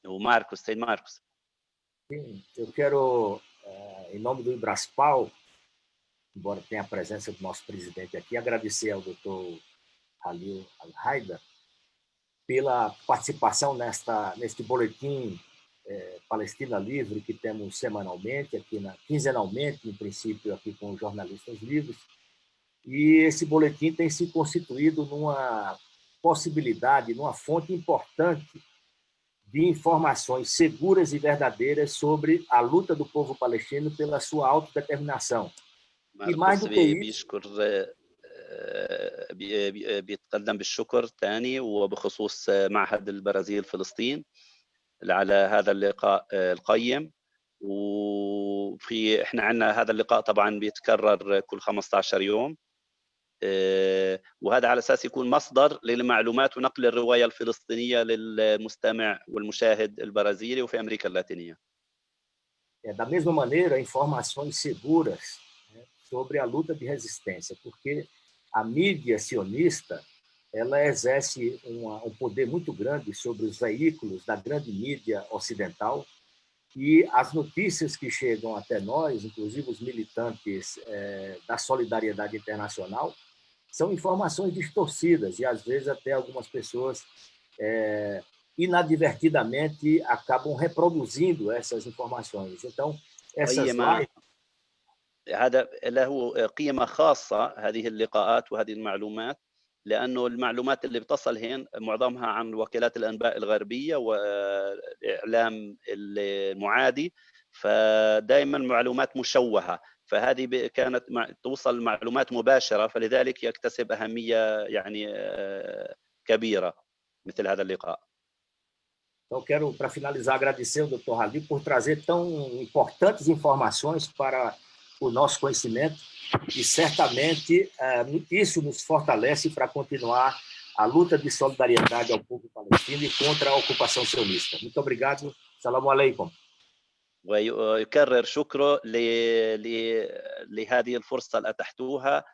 O Marcos, tem Marcos. Sim, eu quero, em nome do Ibraspal, embora tenha a presença do nosso presidente aqui, agradecer ao Dr. Khalil Al-Haida pela participação neste boletim Palestina Livre, que temos semanalmente, quinzenalmente, em princípio, aqui com os jornalistas livres. E esse boletim tem se constituído numa possibilidade, numa fonte importante de informações seguras e verdadeiras sobre a luta do povo palestino pela sua autodeterminação. E mais do que isso... بيتقدم بالشكر ثاني وبخصوص معهد البرازيل فلسطين على هذا اللقاء القيم. احنا عندنا هذا اللقاء طبعا بيتكرر كل 15 يوم، وهذا على اساس يكون مصدر للمعلومات ونقل الروايه الفلسطينيه للمستمع والمشاهد البرازيلي وفي امريكا اللاتينيه. Da mesma maneira, informações seguras, né, sobre a luta de resistência, porque a mídia sionista ela exerce um poder muito grande sobre os veículos da grande mídia ocidental, e as notícias que chegam até nós, inclusive os militantes da solidariedade internacional, são informações distorcidas e, às vezes, até algumas pessoas inadvertidamente acabam reproduzindo essas informações. Então, essas lives... هذا له قيمة خاصة هذه اللقاءات وهذه المعلومات، لأنه المعلومات اللي بتصل هنا معظمها عن وكالات الأنباء الغربية والإعلام المعادي، فدائما معلومات مشوهة، فهذه كانت توصل معلومات مباشرة، فلذلك يكتسب أهمية يعني كبيرة مثل هذا اللقاء. Então, quero, para finalizar, agradecer ao Dr. Halil por trazer tão importantes informações para o nosso conhecimento, e certamente isso nos fortalece para continuar a luta de solidariedade ao povo palestino e contra a ocupação sionista. Muito obrigado. Salam aleikum. ويكرر شكره لهذه الفرصة اللي أتحتوها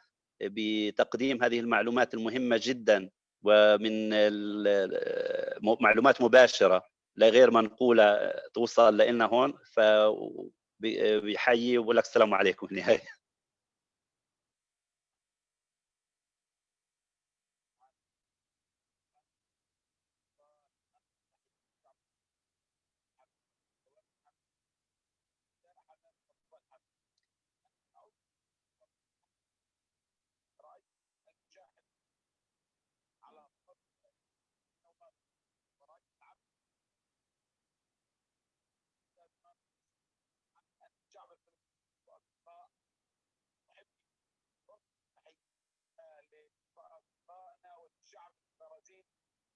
بتقديم هذه المعلومات المهمة جدا، ومن معلومات مباشرة لا غير منقولة توصل لنا هون، فبيحيي وبقول لك السلام عليكم في النهاية.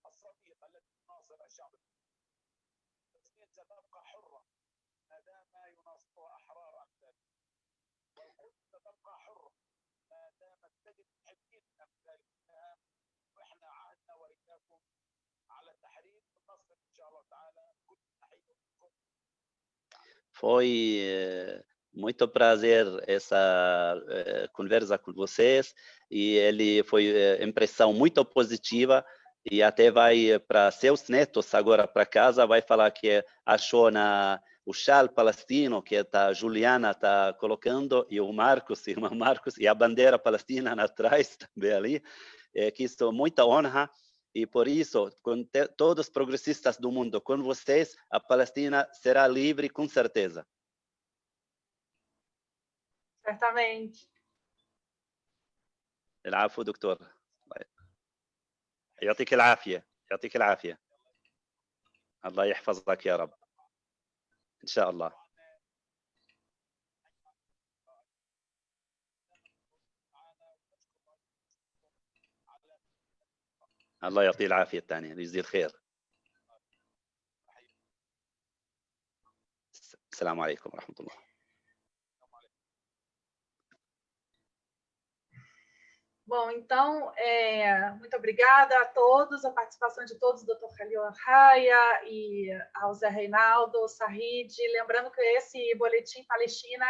الصديق الذي يناصر الشعب الفلسطيني ستبقى حرة ما دام يناصرها أحرار أمثالها، والقدس ستبقى حرة ما دامت تجد محبين أمثالها، وإحنا عهدنا وإياكم على تحرير النصر إن شاء الله تعالى. كل تحية لكم. Foi muito prazer essa conversa com vocês, e ele foi impressão muito positiva, e até vai para seus netos agora para casa, vai falar que achou o chal palestino que a Juliana está colocando, e o Marcos, irmão Marcos, e a bandeira palestina atrás também ali, que isso é muita honra. E por isso, com todos os progressistas do mundo, com vocês, a Palestina será livre com certeza. Certamente. العفو دكتور. يعطيك العافية، يعطيك العافية. الله يحفظك يا رب. إن شاء الله. الله يعطيه العافية الثانية، يجزيه الخير. السلام عليكم ورحمة الله. Bom, então, muito obrigada a todos, a participação de todos, Dr. Halil Al-Hayya e ao Zé Reinaldo, Sahid. Lembrando que esse Boletim Palestina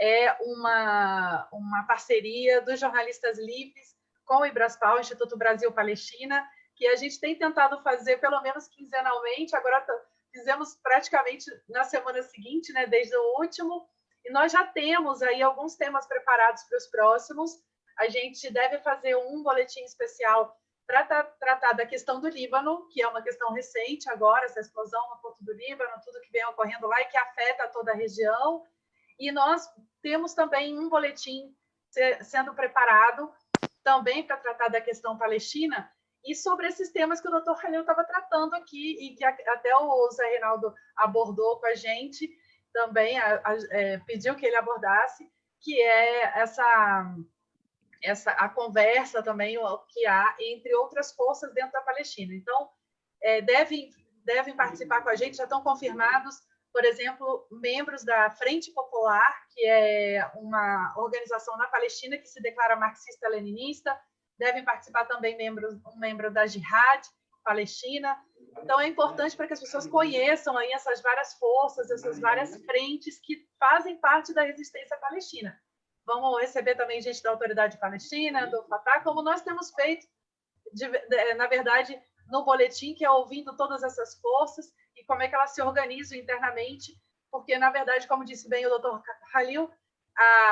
é uma parceria dos jornalistas livres com o Ibraspal, Instituto Brasil-Palestina, que a gente tem tentado fazer pelo menos quinzenalmente. Agora fizemos praticamente na semana seguinte, né, desde o último, e nós já temos aí alguns temas preparados para os próximos. A gente deve fazer um boletim especial para estar tratar da questão do Líbano, que é uma questão recente agora, essa explosão no Porto do Líbano, tudo que vem ocorrendo lá e que afeta toda a região. E nós temos também um boletim sendo preparado também para tratar da questão palestina e sobre esses temas que o Dr. Khalil estava tratando aqui e que até o Zé Reinaldo abordou com a gente, também pediu que ele abordasse, que é a conversa também que há entre outras forças dentro da Palestina. Então, devem participar com a gente, já estão confirmados, por exemplo, membros da Frente Popular, que é uma organização na Palestina que se declara marxista-leninista, devem participar também um membro da Jihad Palestina. Então, é importante para que as pessoas conheçam aí essas várias forças, essas várias frentes que fazem parte da resistência palestina. Vamos receber também gente da Autoridade Palestina, do Fatah, como nós temos feito, na verdade, no boletim, que é ouvindo todas essas forças e como é que elas se organizam internamente, porque, na verdade, como disse bem o Dr. Khalil,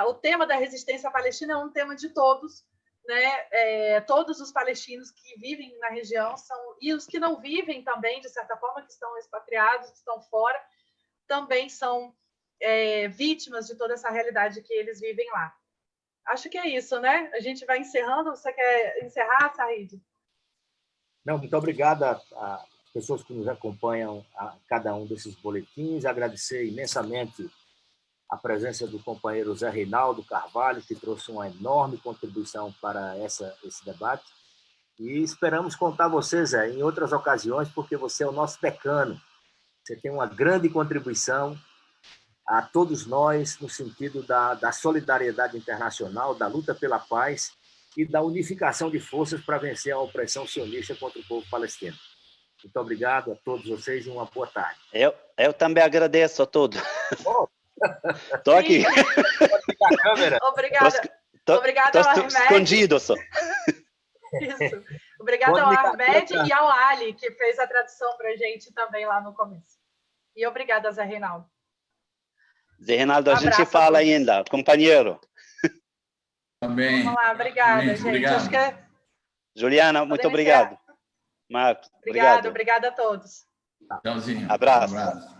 o tema da resistência palestina é um tema de todos, né? Todos os palestinos que vivem na região e os que não vivem também, de certa forma, que estão expatriados, que estão fora, também são vítimas de toda essa realidade que eles vivem lá. Acho que é isso, né? A gente vai encerrando. Você quer encerrar, Said? Não, muito obrigado às pessoas que nos acompanham a cada um desses boletins. Agradecer imensamente a presença do companheiro Zé Reinaldo Carvalho, que trouxe uma enorme contribuição para esse debate. E esperamos contar você, Zé, em outras ocasiões, porque você é o nosso decano. Você tem uma grande contribuição a todos nós no sentido da solidariedade internacional, da luta pela paz e da unificação de forças para vencer a opressão sionista contra o povo palestino. Muito obrigado a todos vocês e uma boa tarde. Eu também agradeço a todos. Estou aqui. Obrigada ao Ahmed. Escondido só. Isso. Obrigada ao Ahmed e ao Ali, que fez a tradução para a gente também lá no começo. E obrigada, Zé Reinaldo. Zé Reinaldo, a gente fala ainda, companheiro. Também. Vamos lá, obrigada, gente. Obrigado. Acho que Juliana, muito obrigado. Marcos, obrigada a todos. Tchauzinho. Abraço. Abraço.